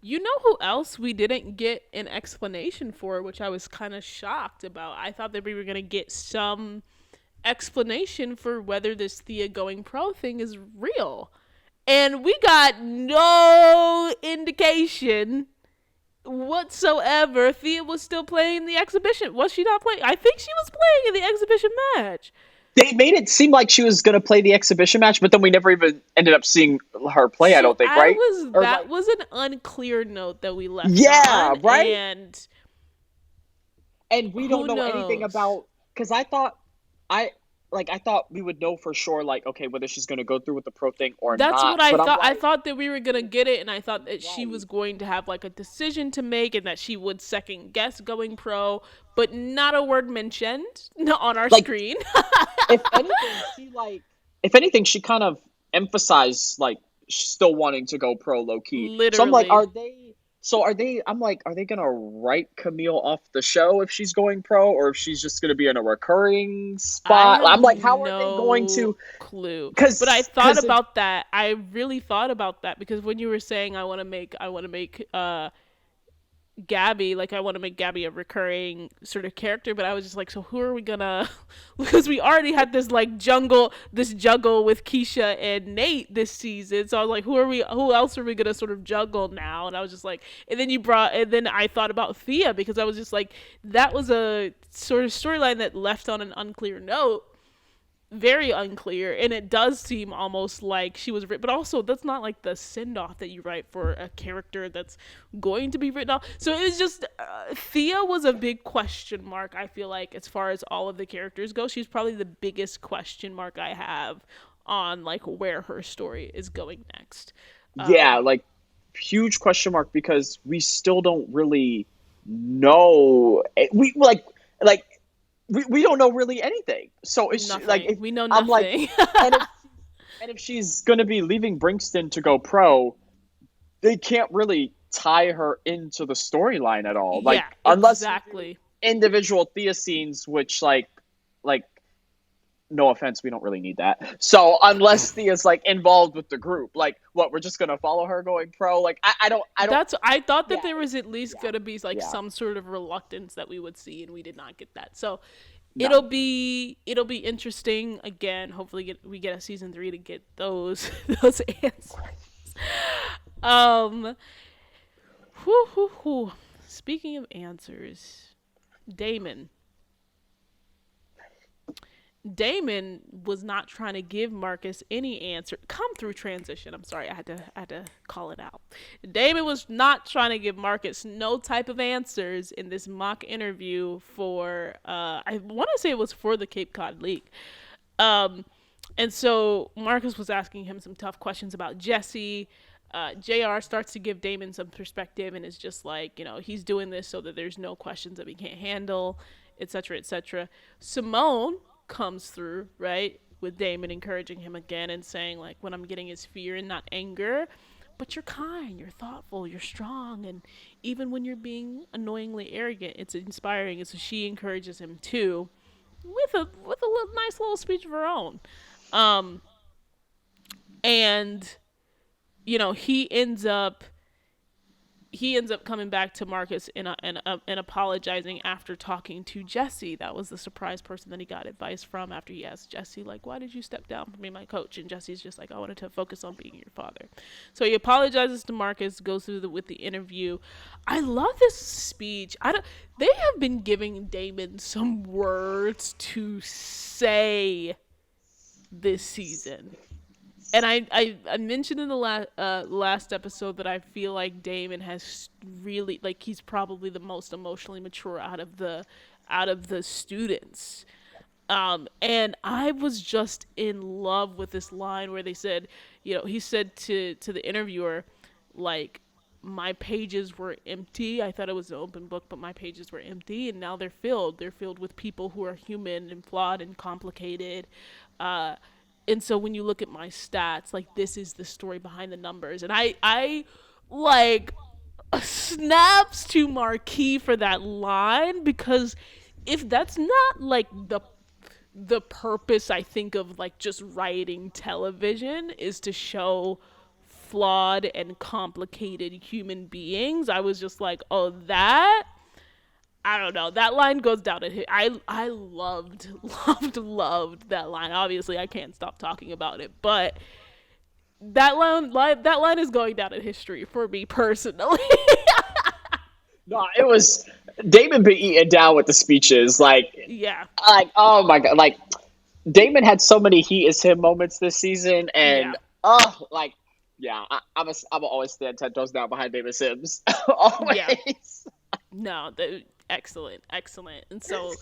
A: You know who else we didn't get an explanation for, which I was kind of shocked about? I thought that we were going to get some explanation for whether this Thea going pro thing is real. And we got no indication whatsoever Thea was still playing the exhibition. Was she not playing? I think she was playing in the exhibition match.
B: They made it seem like she was going to play the exhibition match, but then we never even ended up seeing her play, I
A: So
B: don't think, right? Or
A: that
B: like,
A: was an unclear note that we left
B: yeah,
A: on,
B: right? And we don't
A: who
B: know anything
A: knows?
B: about, because I thought we would know for sure, like, okay, whether she's going to go through with the pro thing or
A: That's
B: not.
A: what I
B: But I'm
A: thought. I
B: like,
A: thought that we were gonna get it, and I thought that she
B: right.
A: was going to have like a decision to make, and that she would second guess going pro, but not a word mentioned on our
B: Like,
A: screen.
B: if anything, she kind of emphasized like still wanting to go pro low key. So I'm like,
A: Literally.
B: I'm like, are they gonna write Camille off the show if she's going pro, or if she's just gonna be in a recurring
A: I
B: spot?
A: have
B: I'm like, how are they going
A: no
B: to?
A: clue. But I thought
B: Because
A: about that. I really thought about that because when you were saying I want to make Gabby, like I want to make Gabby a recurring sort of character, but I was just like, so who are we gonna? Because we already had this like this juggle with Keisha and Nate this season, so I was like, who else are we gonna sort of juggle now? And I was just like, and then I thought about Thea because I was just like, that was a sort of storyline that left on an unclear note, very unclear, and it does seem almost like she was written, but also that's not like the send-off that you write for a character that's going to be written off. So it was just Thea was a big question mark. I feel like as far as all of the characters go, she's probably the biggest question mark I have on like where her story is going next.
B: yeah, like huge question mark because we still don't really know. We like we don't know really anything. So it's like
A: Nothing, we know
B: I'm like,
A: nothing.
B: and if she's gonna be leaving Bringston to go pro, they can't really tie her into the storyline at all. Like
A: Yeah,
B: unless you do
A: exactly.
B: individual Thea scenes, which like no offense, we don't really need that. So unless Thea's like involved with the group, like what we're just gonna follow her going pro. Like I don't.
A: That's I thought that
B: Yeah,
A: there was at least
B: yeah,
A: gonna be like
B: yeah.
A: some sort of reluctance that we would see, and we did not get that. So
B: No.
A: it'll be interesting. Again, hopefully we get a season 3 to get those those answers. Um, whoo, whoo, whoo. Speaking of answers, Damon. Damon was not trying to give Marcus any answer. Come through transition. I'm sorry, I had to call it out. Damon was not trying to give Marcus no type of answers in this mock interview for I want to say it was for the Cape Cod League. Um and so Marcus was asking him some tough questions about Jesse. JR starts to give Damon some perspective and is just like, he's doing this so that there's no questions that he can't handle, etc., etc. Simone comes through, right, with Damon encouraging him again and saying, like, what I'm getting is fear and not anger. But you're kind, you're thoughtful, you're strong, and even when you're being annoyingly arrogant, it's inspiring. And so she encourages him too, with a nice little speech of her own. Um, and he ends up coming back to Marcus and apologizing after talking to Jesse. That was the surprise person that he got advice from after he asked Jesse, like, why did you step down from being my coach? And Jesse's just like, I wanted to focus on being your father. So he apologizes to Marcus, goes through with the interview. I love this speech. They have been giving Damon some words to say this season. And I mentioned in the last episode that I feel like Damon has really, like, he's probably the most emotionally mature out of the students. And I was just in love with this line where they said, he said to the interviewer, like, my pages were empty. I thought it was an open book, but my pages were empty, and now they're filled. They're filled with people who are human and flawed and complicated. And so when you look at my stats, like, this is the story behind the numbers. And I like snaps to Marquis for that line, because if that's not like the purpose, I think, of like just writing television is to show flawed and complicated human beings, I was just like, oh, that, I don't know. That line goes down in I loved loved that line. Obviously, I can't stop talking about it, but that line is going down in history for me personally.
B: No, it was Damon been eaten down with the speeches.
A: Yeah.
B: Like oh my god, like Damon had so many he is him moments this season,
A: Yeah.
B: and oh, like yeah, I'm always stand 10 toes down behind David Sims,
A: Yeah.
B: always.
A: No, excellent, excellent. And so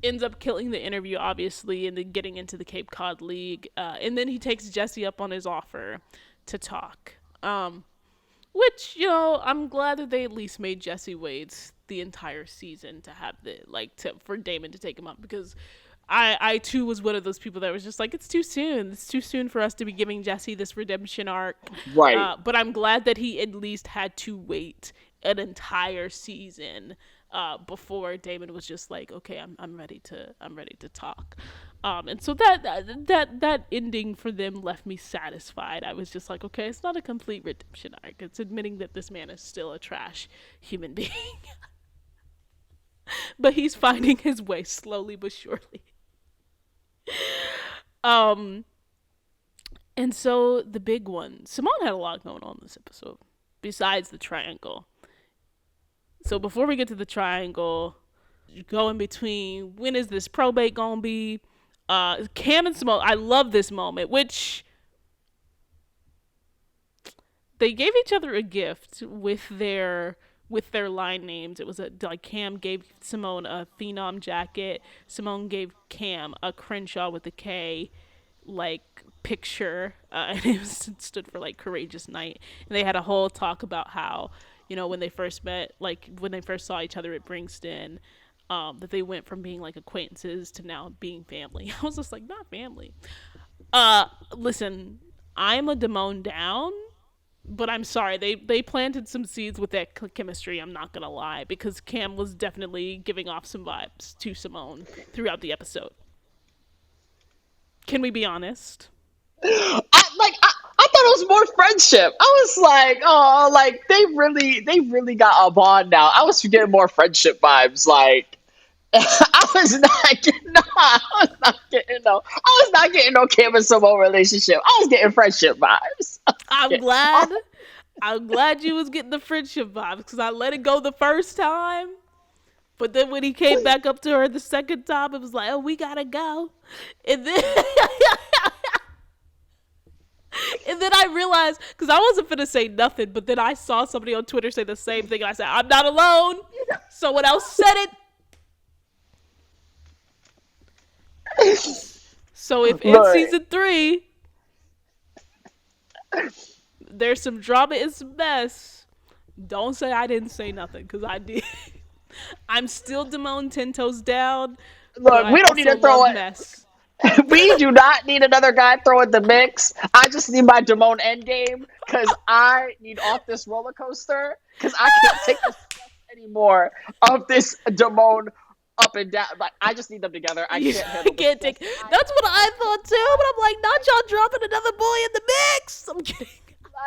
A: ends up killing the interview, obviously, and then getting into the Cape Cod League. And then he takes Jesse up on his offer to talk. Which, I'm glad that they at least made Jesse wait the entire season to have for Damon to take him up, because I too was one of those people that was just like, it's too soon. It's too soon for us to be giving Jesse this redemption arc.
B: Right.
A: But I'm glad that he at least had to wait an entire season before Damon was just like, okay, I'm ready to talk. And so that ending for them left me satisfied. I was just like, okay, it's not a complete redemption arc. It's admitting that this man is still a trash human being. But he's finding his way slowly but surely. Um, and so the big one, Simone had a lot going on this episode, besides the triangle. So before we get to the triangle, go in between, when is this probate gonna be? Cam and Simone, I love this moment, which they gave each other a gift with their line names. It was like Cam gave Simone a Phenom jacket. Simone gave Cam a Crenshaw with a K, like picture, and it stood for like courageous knight. And they had a whole talk about how, when they first met, like when they first saw each other at Bringston, that they went from being like acquaintances to now being family. I was just like, not family. Listen, I'm a Damon down, but I'm sorry, they planted some seeds with that chemistry, I'm not gonna lie, because Cam was definitely giving off some vibes to Simone throughout the episode. Can we be honest?
B: I thought it was more friendship. I was like, oh, like they really got a bond now. I was getting more friendship vibes. Like I was not getting no Kim and Simone relationship. I was getting friendship vibes.
A: I'm glad. I'm glad you was getting the friendship vibes, because I let it go the first time. But then when he came back up to her the second time, it was like, oh, we gotta go. And then and then I realized, because I wasn't finna say nothing, but then I saw somebody on Twitter say the same thing, and I said, I'm not alone. Someone else said it. So if in season 3 there's some drama and some mess, don't say I didn't say nothing, because I did. I'm still Damon 10 toes down.
B: Look, we don't need to throw it.
A: Mess.
B: We do not need another guy throwing the mix. I just need my Damon endgame, because I need off this roller coaster, because I can't take the stress anymore of this Damon up and down. Like, I just need them together. I can't handle
A: take. That's what I thought too, but I'm like, not y'all dropping another boy in the mix. I'm kidding.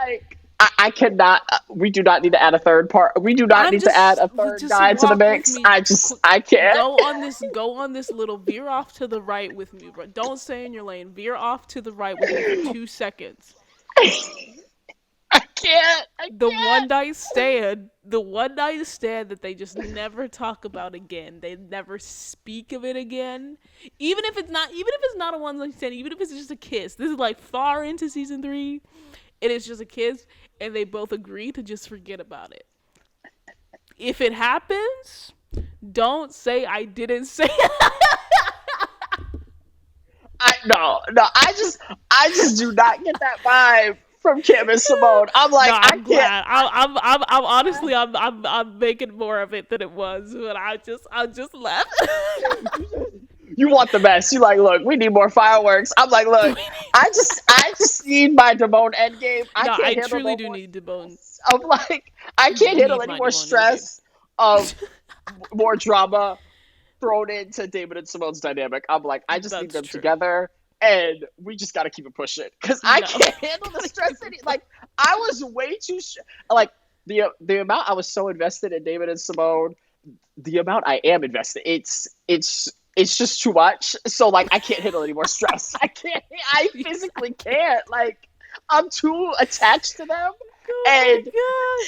B: Like, I cannot. We do not need to add a third part. We do not need to add a third guy to the mix. I can't.
A: Go on this little veer off to the right with me, bro. Don't stay in your lane. Veer off to the right with me for 2 seconds.
B: I can't.
A: The one night stand that they just never talk about again. They never speak of it again. Even if it's not a one night stand, even if it's just a kiss. This is like far into season 3. It is just a kiss, and they both agree to just forget about it. If it happens, don't say I didn't say it.
B: No. I just do not get that vibe from Kim and Simone. I'm like,
A: no,
B: I can't.
A: I'm honestly, I'm making more of it than it was, but I just left.
B: You want the best. You like, look, we need more fireworks. I'm like, look, I just need my Damon endgame.
A: I truly do need Damon.
B: I'm like, I can't handle any more stress of more drama thrown into Damon and Simone's dynamic. I'm like, I just need them together, and we just got to keep it pushing, because I can't handle the stress. Like, I was way too like the amount I was so invested in Damon and Simone, the amount I am invested. It's just too much. So, like, I can't handle any more stress. I physically can't. Like, I'm too attached to them. And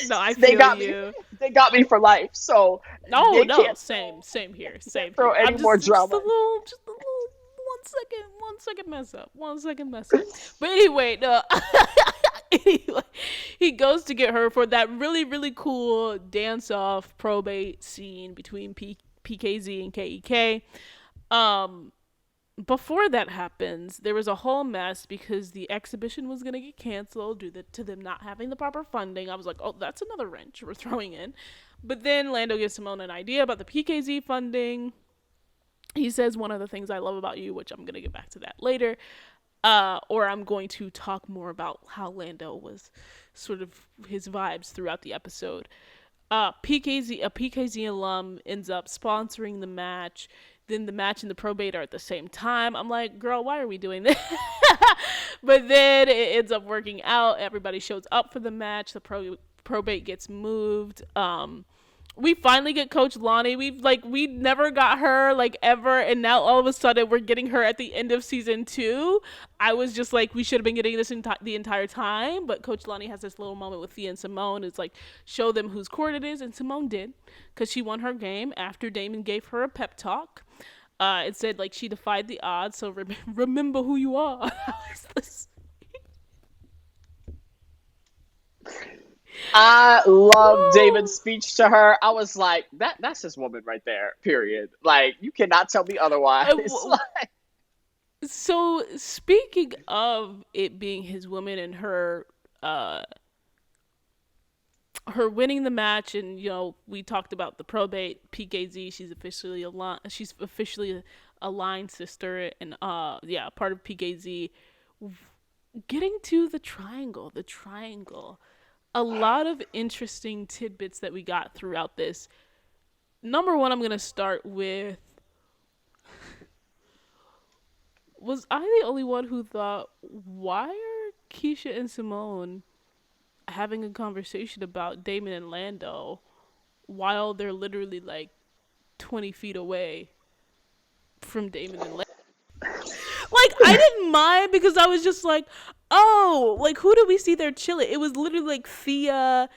A: no, I feel
B: they got
A: you.
B: They got me for life. So
A: no, same here. Same.
B: Throw
A: here.
B: any more drama.
A: Just a little 1 second mess up. But anyway, no. Anyway, he goes to get her for that really, really cool dance off probate scene between PKZ and KEK. Before that happens, there was a whole mess because the exhibition was going to get canceled due to them not having the proper funding. I was like, oh, that's another wrench we're throwing in. But then Lando gives Simone an idea about the PKZ funding. He says one of the things I love about you, which I'm gonna get back to that later. Or I'm going to talk more about how Lando was sort of his vibes throughout the episode. A PKZ alum ends up sponsoring the match. Then the match and the probate are at the same time. I'm like, girl, why are we doing this? But then it ends up working out. Everybody shows up for the match. The probate gets moved. We finally get Coach Lonnie. We never got her like ever, and now all of a sudden we're getting her at the end of season 2. I was just like, we should have been getting this the entire time. But Coach Lonnie has this little moment with Thea and Simone. It's like, show them whose court it is, and Simone did, because she won her game after Damon gave her a pep talk. It said like she defied the odds, so remember who you are.
B: I love Damon's speech to her. I was like, that's his woman right there, period. Like, you cannot tell me otherwise.
A: So, speaking of it being his woman and her winning the match, and we talked about the probate, PKZ, she's officially a line sister, and part of PKZ. Getting to the triangle. A lot of interesting tidbits that we got throughout this. Number one, I'm going to start with, was I the only one who thought, why are Keisha and Simone having a conversation about Damon and Lando while they're literally like 20 feet away from Damon and Lando? Like, I didn't mind, because I was just like, oh, like, who do we see there chilling? It was literally like Thea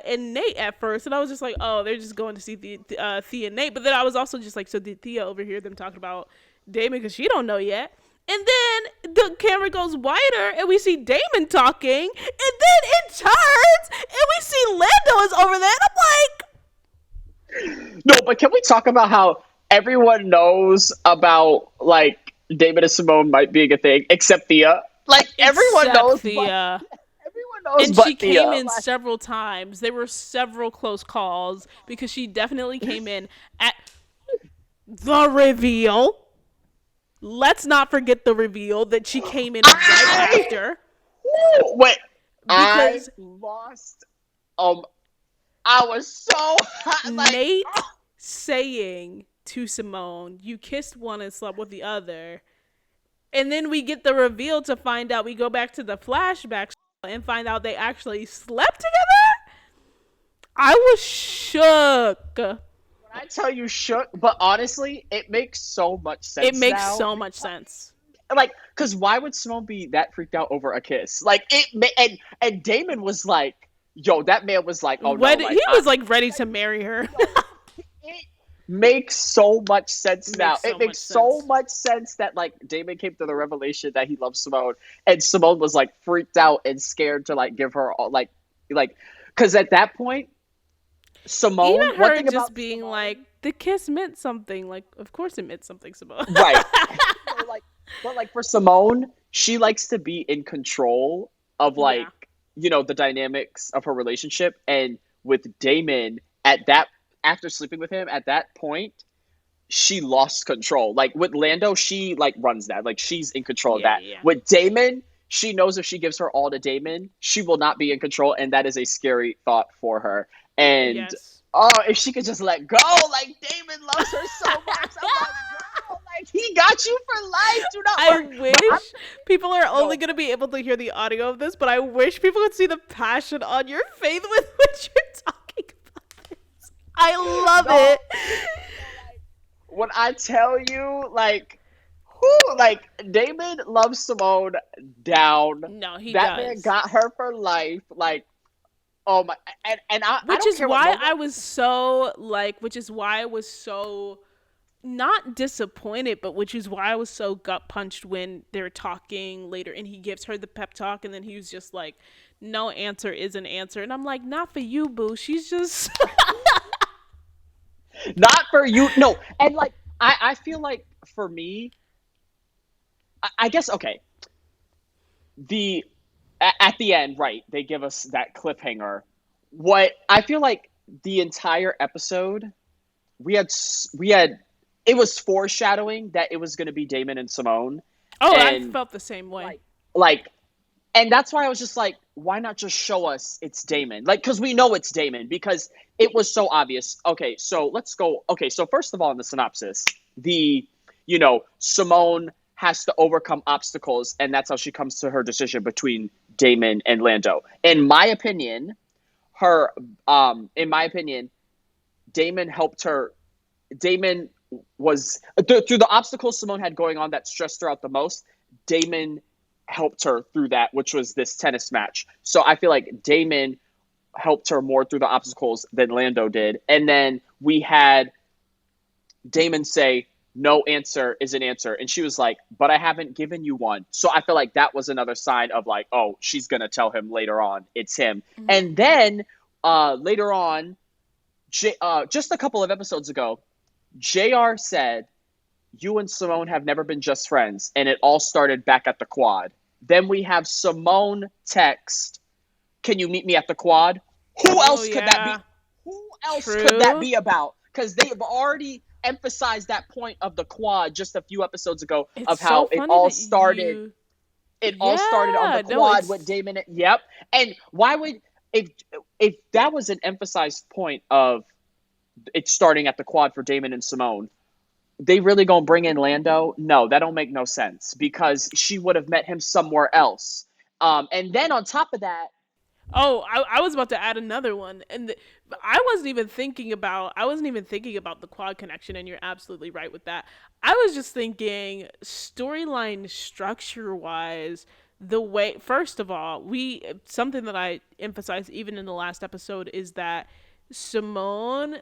A: and Nate at first, and I was just like, oh, they're just going to see Thea and Nate. But then I was also just like, so did Thea overhear them talking about Damon, because she don't know yet? And then the camera goes wider, and we see Damon talking, and then it turns, and we see Lando is over there, and I'm like,
B: no, but can we talk about how everyone knows about, like, Damon and Simone might being a thing, except Thea? Like, everyone knows
A: Thea.
B: Everyone knows,
A: and
B: but
A: she
B: Thea.
A: Came in several times. There were several close calls, because she definitely came in at the reveal. Let's not forget the reveal that she came in right after.
B: Wait, because I lost. I was so hot. Like,
A: Nate saying to Simone, "You kissed one and slept with the other," and then we get the reveal to find out. We go back to the flashbacks and find out they actually slept together. I was shook.
B: I tell you, shook, but honestly, it makes so much sense.
A: It makes so much sense.
B: Like, because why would Simone be that freaked out over a kiss? Like, and Damon was like, yo, that man was like, oh no. Like,
A: he was like ready to marry her.
B: It makes so much sense now. It makes so much sense that, like, Damon came to the revelation that he loves Simone, and Simone was like freaked out and scared to like give her all, like, because at that point, Simone,
A: even her just being Simone, like, the kiss meant something. Like, of course it meant something, Simone.
B: Right. But like for Simone, she likes to be in control of, like, the dynamics of her relationship. And with Damon, after sleeping with him, at that point, she lost control. Like with Lando, she like runs that. Like, she's in control of that. Yeah. With Damon, she knows if she gives her all to Damon, she will not be in control, and that is a scary thought for her. And if she could just let go, like, Damon loves her so much. I'm like, girl, like, he got you for life. Do not worry.
A: I wish people are only going to be able to hear the audio of this, but I wish people could see the passion on your face with which you're talking about this. I love it.
B: When I tell you, like, Damon loves Simone down.
A: No, he
B: does. That man got her for life. Like, oh my, and I.
A: Which is why I was so not disappointed, but which is why I was so gut punched when they're talking later, and he gives her the pep talk, and then he was just like, "No answer is an answer," and I'm like, "Not for you, boo. She's just
B: not for you." No, and like I feel like for me, I guess okay. At the end, right, they give us that cliffhanger. What I feel like the entire episode, we had it was foreshadowing that it was going to be Damon and Simone,
A: Oh, I
B: and
A: felt the same way.
B: like and that's why I was just like, why not just show us it's Damon? Like, because we know it's Damon because it was so obvious. Okay, so let's go. Okay, so first of all, in the synopsis, Simone has to overcome obstacles, and that's how she comes to her decision between Damon and Lando. Her, in my opinion, Damon helped her. Damon was through the obstacles Simone had going on that stressed her out the most. Damon helped her through that, which was this tennis match. So I feel like Damon helped her more through the obstacles than Lando did. And then we had Damon say, no answer is an answer. And she was like, but I haven't given you one. So I feel like that was another sign of like, oh, she's going to tell him later on it's him. Mm-hmm. And then later on, just a couple of episodes ago, JR said, you and Simone have never been just friends. And it all started back at the quad. Then we have Simone text, can you meet me at the quad? Who else could that be? Who else could that be about? Because they've already emphasized that point of the quad just a few episodes ago of how it all started. It all started on the quad with Damon. Yep. And why would if that was an emphasized point of it starting at the quad for Damon and Simone, they really gonna bring in Lando? No, that don't make no sense because she would have met him somewhere else. And then on top of that,
A: I was about to add another one, and I wasn't even thinking about the quad connection, and you're absolutely right with that. I was just thinking storyline structure wise, the way, first of all, something that I emphasized even in the last episode is that Simone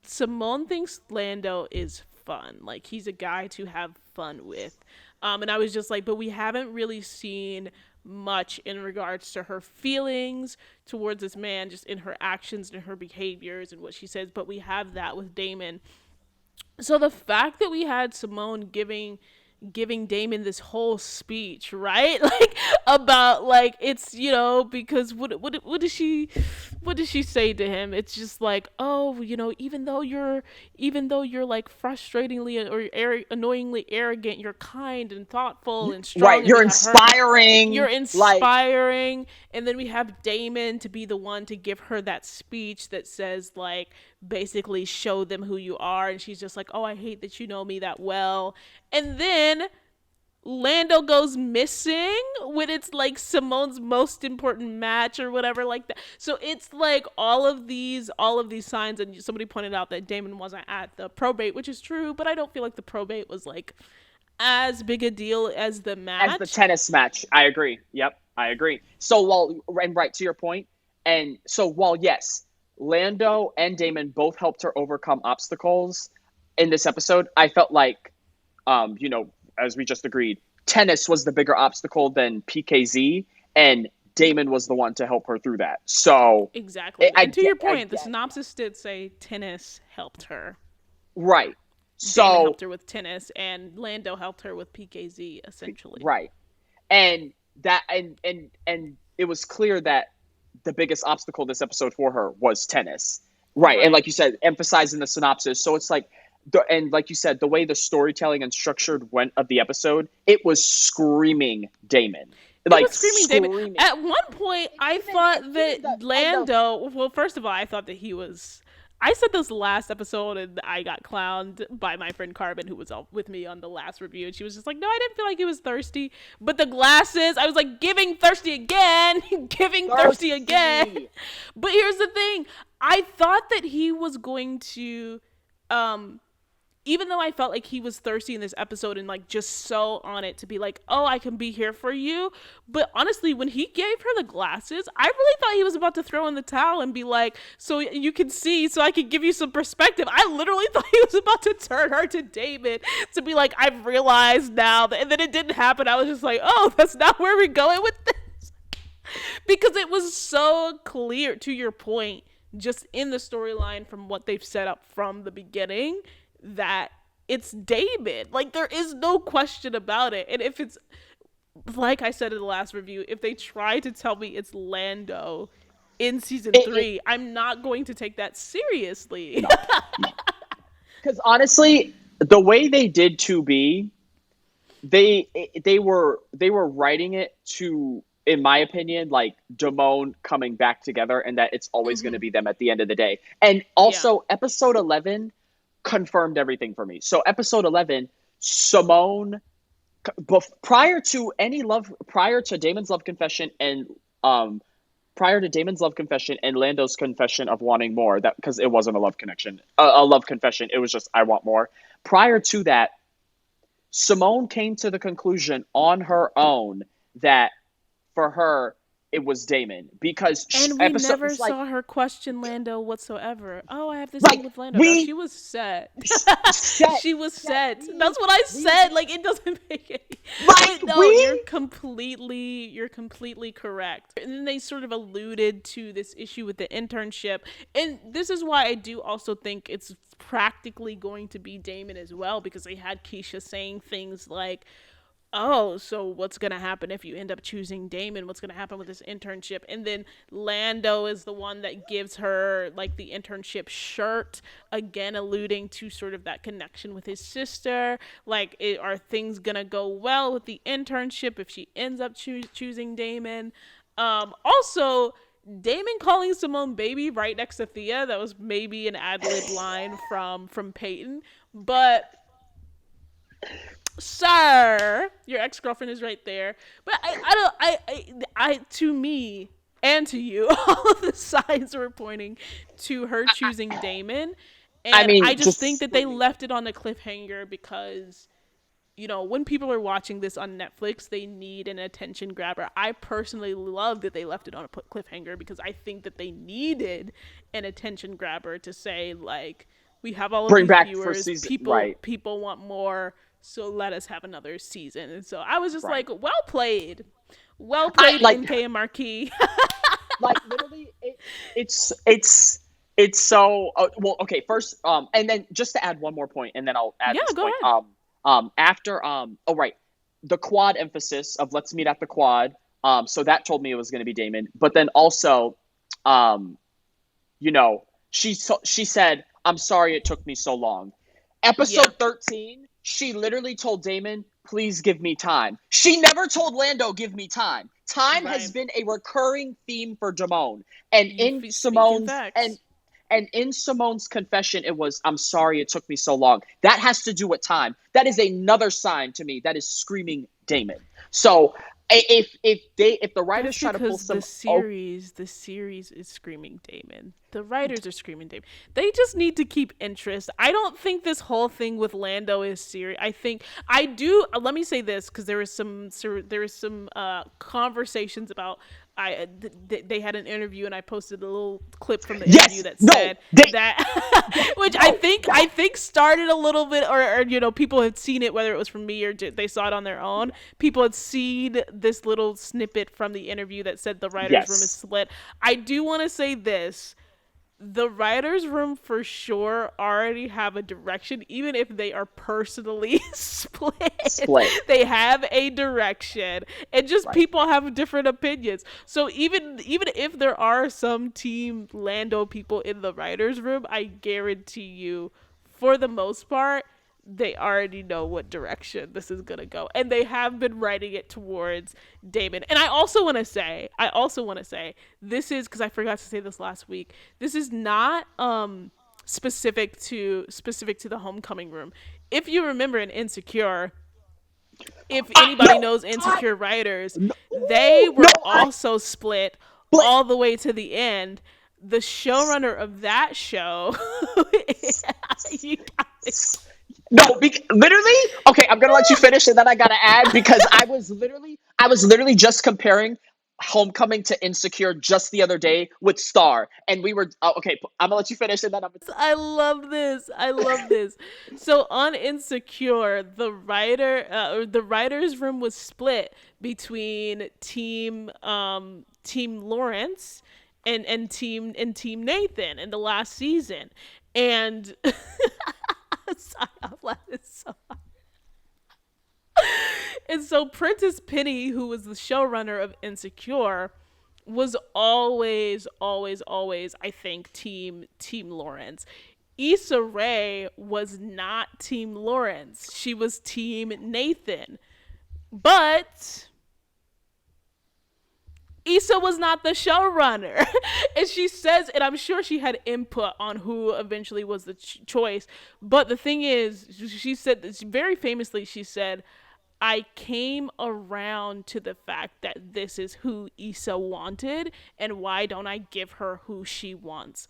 A: thinks Lando is fun. Like, he's a guy to have fun with. And I was just like, but we haven't really seen much in regards to her feelings towards this man, just in her actions and her behaviors and what she says, but we have that with Damon. So the fact that we had Simone giving Damon this whole speech, right? Like, about, like, it's, because what does she say to him? It's just like, oh, even though you're like frustratingly or annoyingly arrogant, you're kind and thoughtful and strong.
B: Right, you're inspiring.
A: You're inspiring. And then we have Damon to be the one to give her that speech that says, like, basically show them who you are. And she's just like, oh, I hate that you know me that well. And then Lando goes missing when it's like Simone's most important match or whatever like that. So it's like all of these signs, and somebody pointed out that Damon wasn't at the probate, which is true, but I don't feel like the probate was like as big a deal as the match.
B: As the tennis match. I agree. Yep, I agree. So right to your point, and so while yes, Lando and Damon both helped her overcome obstacles in this episode, I felt like as we just agreed, tennis was the bigger obstacle than PKZ, and Damon was the one to help her through that. So
A: exactly. And to your point, the synopsis did say tennis helped her.
B: Right.
A: Damon helped her with tennis, and Lando helped her with PKZ, essentially.
B: Right. And that and it was clear that the biggest obstacle this episode for her was tennis. Right. And like you said, emphasizing the synopsis. So it's like, and like you said, the way the storytelling and structured went of the episode, it was screaming Damon. Like, screaming
A: Damon. At one point, I thought that Lando, well, first of all, I thought that he was, I said this last episode and I got clowned by my friend Carbon, who was with me on the last review, and she was just like, no, I didn't feel like he was thirsty. But the glasses, I was like, giving thirsty again. Thirsty again. But here's the thing. I thought that he was going to, even though I felt like he was thirsty in this episode and like just so on it to be like, oh, I can be here for you. But honestly, when he gave her the glasses, I really thought he was about to throw in the towel and be like, so you can see, so I can give you some perspective. I literally thought he was about to turn her to David to be like, I've realized now that, and then it didn't happen. I was just like, oh, that's not where we're going with this. Because it was so clear, to your point, just in the storyline from what they've set up from the beginning, that it's Damon. Like, there is no question about it. And if it's, like I said in the last review, if they try to tell me it's Lando in season 3, I'm not going to take that seriously.
B: Because honestly, the way they did 2B, they were writing it to, in my opinion, like Damon coming back together, and that it's always going to be them at the end of the day. And
A: Yeah.
B: also, episode 11 confirmed everything for me. So episode 11, Simone, prior to Damon's love confession and Lando's confession of wanting more, that because it wasn't a love connection, a love confession, it was just I want more. Prior to that, Simone came to the conclusion on her own that for her it was Damon, because
A: And we never
B: episodes like
A: saw her question Lando whatsoever. Oh, I have this thing
B: like
A: with Lando. No,
B: we
A: she was set.
B: set
A: She was
B: set
A: set. That's what I
B: we
A: said. Like, it doesn't make any.
B: like
A: But no,
B: we
A: you're completely correct. And then they sort of alluded to this issue with the internship, and this is why I do also think it's practically going to be Damon as well, because they had Keisha saying things like, oh, so what's going to happen if you end up choosing Damon? What's going to happen with this internship? And then Lando is the one that gives her like the internship shirt, again alluding to sort of that connection with his sister. Like, are things going to go well with the internship if she ends up choosing Damon? Also, Damon calling Simone baby right next to Thea, that was maybe an ad-lib line from Peyton, but sir, your ex-girlfriend is right there. But I don't, I to me and to you, all of the signs were pointing to her choosing Damon.
B: I
A: And I
B: mean,
A: just think
B: just
A: that they left it on a cliffhanger because, when people are watching this on Netflix, they need an attention grabber. I personally love that they left it on a cliffhanger, because I think that they needed an attention grabber to say, like, we have all of
B: bring
A: these
B: back for
A: viewers,
B: season,
A: people
B: right,
A: people want more, so let us have another season. And so I was just
B: right.
A: like, well
B: I
A: played,
B: like
A: NK and Marquis.
B: literally it's so well, okay, first, and then just to add one more point, and then I'll add
A: Yeah,
B: this
A: go
B: point,
A: ahead.
B: after oh right, the quad emphasis of let's meet at the quad, so that told me it was going to be Damon. But then also, um you know, she said, I'm sorry it took me so long.
A: Yeah,
B: Episode 13, she literally told Damon, please give me time. She never told Lando, give me time. Time has
A: right.
B: been a recurring theme for Damone. And
A: You
B: in
A: speaking
B: Simone's
A: facts.
B: and in Simone's confession, it was, I'm sorry it took me so long. That has to do with time. That is another sign to me that is screaming Damon. So if the
A: That's
B: writers try to pull
A: because the
B: some
A: series, the series is screaming Damon. The writers are screaming Damon. They just need to keep interest. I don't think this whole thing with Lando is serious. I think I do. Let me say this, because there was some conversations about. They had an interview, and I posted a little clip from the interview
B: yes,
A: that
B: no,
A: said that, which
B: no,
A: I think started a little bit, or people had seen it, whether it was from me or they saw it on their own. People had seen this little snippet from the interview that said the writers' room is
B: yes.
A: split. I do want to say this: the writers' room for sure already have a direction, even if they are personally split.
B: Split.
A: They have a direction, and just
B: Right.
A: people have different opinions. So even if there are some Team Lando people in the writers' room, I guarantee you, for the most part, they already know what direction this is gonna go, and they have been writing it towards Damon. And I also want to say, this is, because I forgot to say this last week. This is not specific to the homecoming room. If you remember in Insecure, if anybody
B: No,
A: knows
B: I,
A: Insecure writers,
B: no,
A: they
B: no,
A: were also split
B: but
A: all the way to the end. The showrunner of that show, you guys,
B: no, literally. Okay, I'm gonna let you finish, and then I gotta add, because I was literally just comparing Homecoming to Insecure just the other day with Star, and we were okay. I'm gonna let you finish, and then I'm.
A: I love this. I love this. So on Insecure, the writers' room was split between team Lawrence and team Nathan in the last season, and sorry, I'm laughing so hard. And so Prentice Penny, who was the showrunner of Insecure, was always, always, always, I think, team Lawrence. Issa Rae was not Team Lawrence. She was Team Nathan. But Issa was not the showrunner. And she says, and I'm sure she had input on who eventually was the choice. But the thing is, she said this very famously, she said, I came around to the fact that this is who Issa wanted, and why don't I give her who she wants?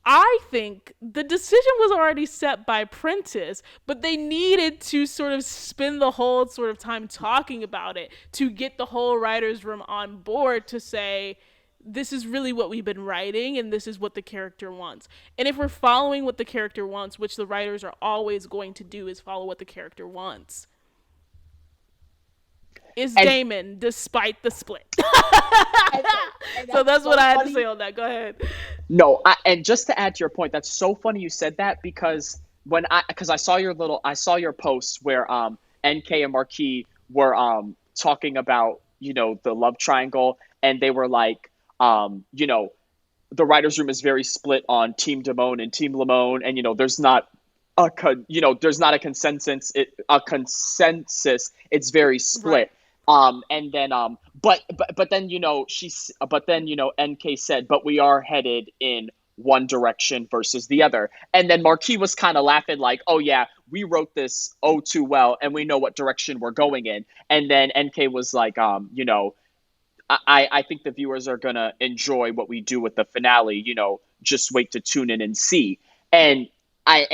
A: I think the decision was already set by Prentice, but they needed to sort of spend the whole sort of time talking about it to get the whole writer's room on board to say, this is really what we've been writing and this is what the character wants. And if we're following what the character wants, which the writers are always going to do, is follow what the character wants, is
B: And
A: Damon, despite the split.
B: and, and
A: So
B: that's
A: that's what
B: so
A: I had to
B: funny.
A: say on that. Go ahead.
B: No, and just to add to your point, that's so funny you said that because because I saw your post where NK and Marquis were talking about, the love triangle, and they were like, the writers room is very split on Team Damon and Team Lamone, and there's not there's not a consensus. It's very
A: Right.
B: split. And then but then NK said, but we are headed in one direction versus the other. And then Marquis was kind of laughing like, oh yeah, we wrote this oh too well, and we know what direction we're going in. And then NK was like, I think the viewers are gonna enjoy what we do with the finale. Just wait to tune in and see. And I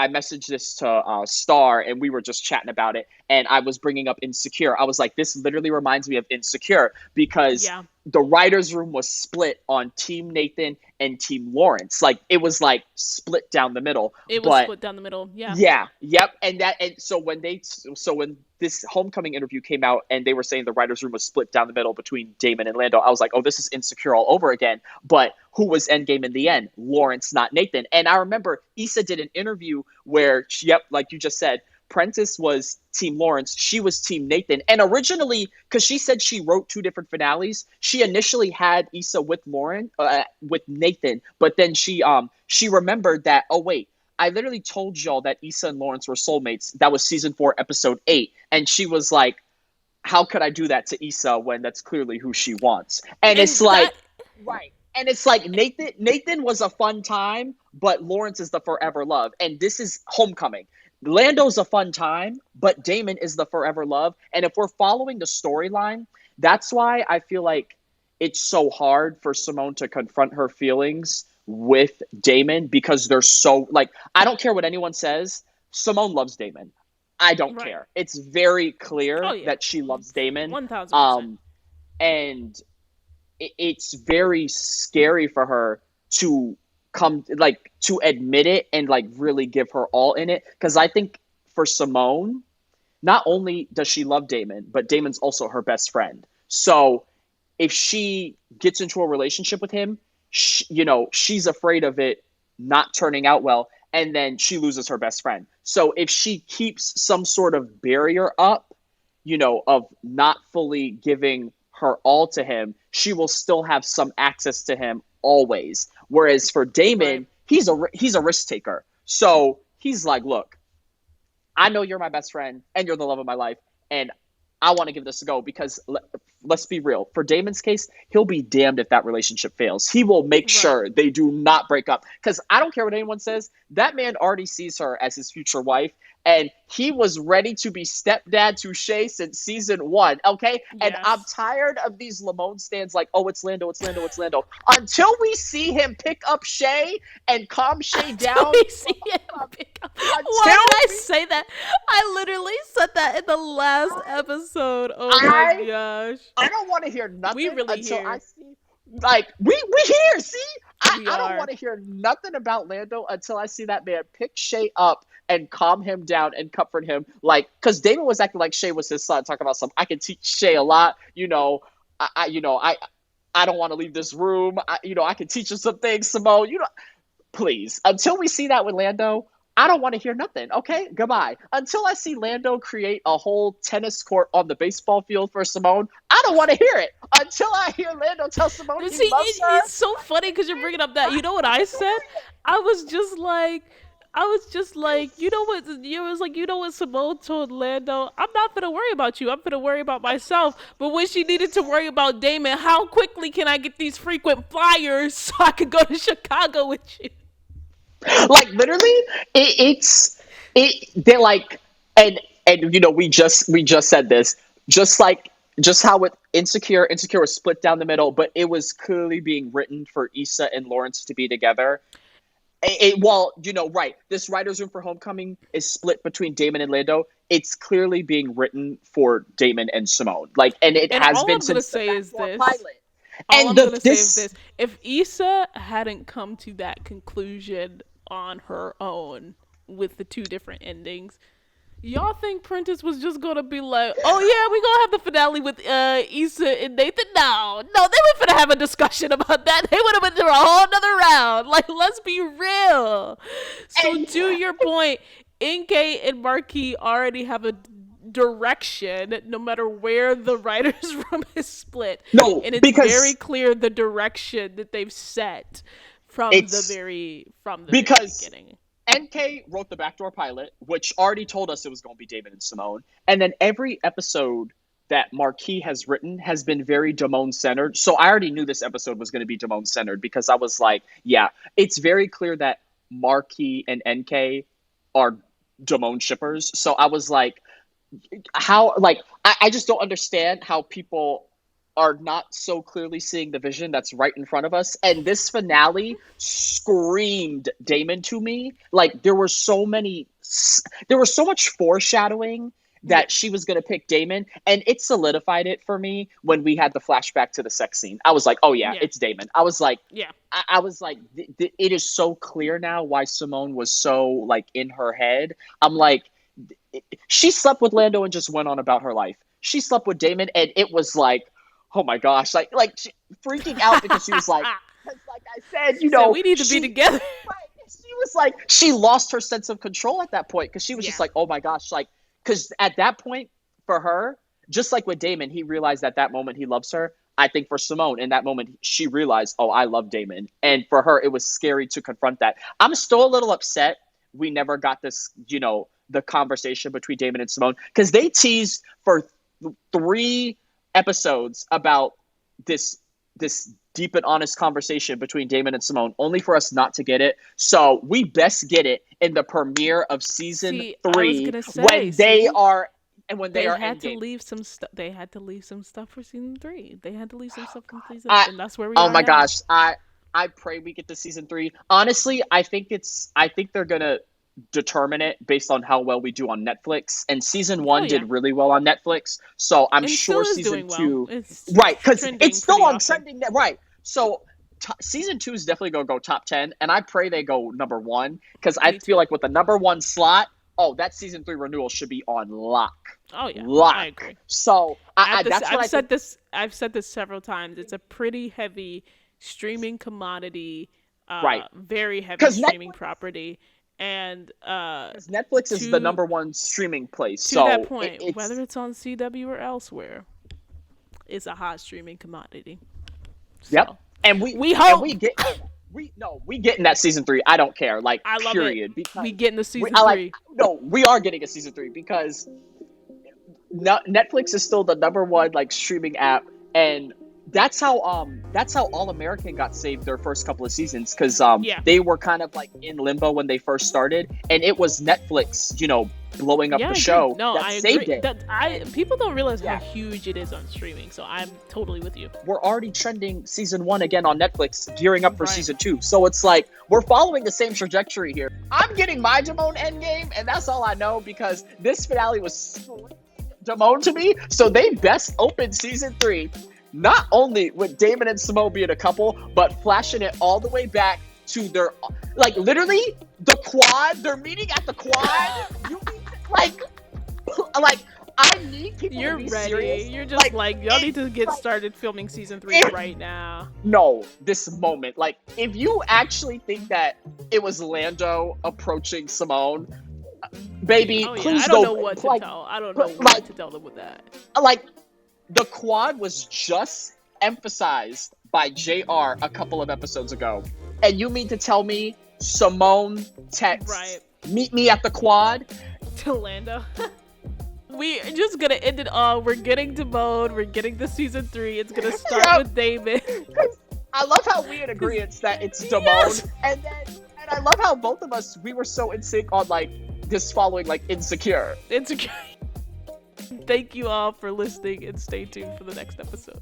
B: messaged this to Star, and we were just chatting about it. And I was bringing up Insecure. I was like, this literally reminds me of Insecure because
A: Yeah.
B: the writers' room was split on Team Nathan and Team Lawrence. Like it was like split down the middle.
A: It was
B: But
A: split down the middle. Yeah.
B: yeah, yep, and so when this homecoming interview came out and they were saying the writers' room was split down the middle between Damon and Lando, I was like, oh, this is Insecure all over again. But who was Endgame in the end? Lawrence, not Nathan. And I remember Issa did an interview where, yep, like you just said, Prentice was Team Lawrence, she was Team Nathan. And originally, because she said she wrote two different finales, she initially had Issa with Nathan, but then she remembered that, oh wait, I literally told y'all that Issa and Lawrence were soulmates. That was season 4, episode 8. And she was like, how could I do that to Issa when that's clearly who she wants? And it's
A: And
B: like,
A: that
B: right. And it's like Nathan was a fun time, but Lawrence is the forever love. And this is Homecoming. Lando's a fun time, but Damon is the forever love. And if we're following the storyline, that's why I feel like it's so hard for Simone to confront her feelings with Damon because they're so like, I don't care what anyone says. Simone loves Damon. I don't
A: right.
B: care. It's very
A: Oh
B: clear
A: yeah.
B: that she loves Damon.
A: 1000%.
B: And it's very scary for her to come like to admit it and like really give her all in it, because I think for Simone, not only does she love Damon, but Damon's also her best friend. So if she gets into a relationship with him, she's afraid of it not turning out well, and then she loses her best friend. So if she keeps some sort of barrier up, of not fully giving her all to him, she will still have some access to him always. Whereas for
A: Right.
B: Damon, he's a risk taker. So he's like, look, I know you're my best friend and you're the love of my life, and I want to give this a go because let's be real. For Damon's case, he'll be damned if that relationship fails. He will make
A: Right.
B: sure they do not break up, because I don't care what anyone says. That man already sees her as his future wife, and he was ready to be stepdad to Shay since season 1. Okay, and I'm
A: Yes.
B: tired of these Lamone stands like, oh, it's Lando, it's Lando, it's Lando. Until we see him pick up Shay and calm Shay
A: Until
B: down.
A: we see him pick up. Why
B: Until
A: did I
B: we
A: say that? I literally said that in the last episode. Oh my
B: I
A: gosh.
B: I don't want to hear
A: We
B: nothing
A: really
B: until I
A: here.
B: see, like, we here. See,
A: We
B: I don't
A: are.
B: want to hear nothing about Lando until I see that man pick Shay up and calm him down and comfort him. Like, because Damon was acting like Shay was his son, talking about some. I can teach Shay a lot. I don't want to leave this room. I can teach him some things, Simone. Please, until we see that with Lando, I don't want to hear nothing. Okay, goodbye. Until I see Lando create a whole tennis court on the baseball field for Simone, I don't want to hear it. Until I hear Lando tell Simone he
A: See,
B: loves her.
A: it's so funny because you're bringing up that. You know what I said? I was just like, you know what? You was like, you know what Simone told Lando? I'm not gonna worry about you. I'm gonna worry about myself. But when she needed to worry about Damon, how quickly can I get these frequent flyers so I could go to Chicago with you?
B: Like literally, they're like, and you know, we just said this, just how with Insecure was split down the middle, but it was clearly being written for Issa and Lawrence to be together. Well, you know, right. This writer's room for Homecoming is split between Damon and Lando. It's clearly being written for Damon and Simone. Like, and it
A: And
B: has
A: all
B: been
A: I'm gonna
B: since the
A: say is
B: backdoor
A: this.
B: pilot.
A: All
B: And
A: I'm gonna say is this: if Issa hadn't come to that conclusion on her own with the two different endings, y'all think Prentice was just gonna be like, "Oh yeah, we gonna have the finale with Issa and Nathan"? No, they were gonna have a discussion about that. They would have been through a whole another round. Like, let's be real. So to your point, NK and Marquis already have a direction no matter where the writers room is split.
B: No,
A: and it's
B: because
A: very clear the direction that they've set from the very beginning.
B: NK wrote the backdoor pilot, which already told us it was going to be Damon and Simone. And then every episode that Marquis has written has been very Damon centered. So I already knew this episode was going to be Damon centered because I was like, yeah, it's very clear that Marquis and NK are Damon shippers. So I was like, how, like, I just don't understand how people are not so clearly seeing the vision that's right in front of us. And this finale screamed Damon to me. Like, there was so much foreshadowing that she was going to pick Damon, and it solidified it for me when we had the flashback to the sex scene. I was like, oh yeah. It's Damon. I was like, I was like, it is so clear now why Simone was so like in her head. I'm like, she slept with Lando and just went on about her life. She slept with Damon, and it was like, oh my gosh, like freaking out because she was like, like I said, you know,
A: we need to be together.
B: She was like, she lost her sense of control at that point because she was just like, oh my gosh, like, because at that point for her, just like with Damon, he realized at that moment he loves her. I think for Simone, in that moment, she realized, oh, I love Damon. And for her, it was scary to confront that. I'm still a little upset we never got this, you know, the conversation between Damon and Simone, because they teased for 3 episodes about this deep and honest conversation between Damon and Simone, only for us not to get it. So we best get it in the premiere of season 3 when they are
A: had to leave some stuff. They had to leave some stuff for season 3. They had to leave some stuff for season, and that's where we are. Oh my
B: gosh, I pray we get to season 3. Honestly, I think they're gonna determine it based on how well we do on Netflix. And season 1 did really well on Netflix, so I'm sure season 2, right? Because it's still on trending. Right. So season 2 is definitely gonna go top 10, and I pray they go number 1 because I feel like with the number 1 slot. Oh, that season 3 renewal should be on lock.
A: Oh yeah,
B: lock.
A: I agree.
B: So
A: I've said this several times. It's a pretty heavy streaming commodity,
B: right?
A: Very heavy streaming property, and
B: because Netflix is the number 1 streaming place.
A: To that point, whether it's on CW or elsewhere, it's a hot streaming commodity.
B: Yep, and we hope we get. We get in that season 3. I don't care. Like, I love period.
A: It. Because we get in the season 3.
B: We are getting a season 3 because Netflix is still the number 1 like streaming app, and that's how All American got saved their first couple of seasons because they were kind of like in limbo when they first started, and it was Netflix, you know, blowing up the show.
A: No,
B: I saved
A: agree. It. People don't realize how huge it is on streaming, so I'm totally with you.
B: We're already trending season 1 again on Netflix, gearing up for season 2. So it's like we're following the same trajectory here. I'm getting my Damon endgame, and that's all I know because this finale was Damon to me. So they best open season 3, not only with Damon and Simone being a couple, but flashing it all the way back to their, like, literally the quad. They're meeting at the quad. Like I need people
A: You're
B: to be
A: ready.
B: serious.
A: You're just like y'all need to get started filming season 3 right now.
B: No, this moment. Like, if you actually think that it was Lando approaching Simone, baby,
A: Oh yeah,
B: please
A: I don't
B: don't.
A: know what to
B: Like,
A: tell. I don't know what to tell them with that.
B: like, the quad was just emphasized by JR a couple of episodes ago. And you mean to tell me Simone texts, meet me at the quad?
A: To Lando. We're just gonna end it all. We're getting to mode. We're getting to season 3. It's gonna start with Damon.
B: I love how we in agreement that it's Damon. Yes! And I love how both of us, we were so in sync on like this following like Insecure.
A: Thank you all for listening and stay tuned for the next episode.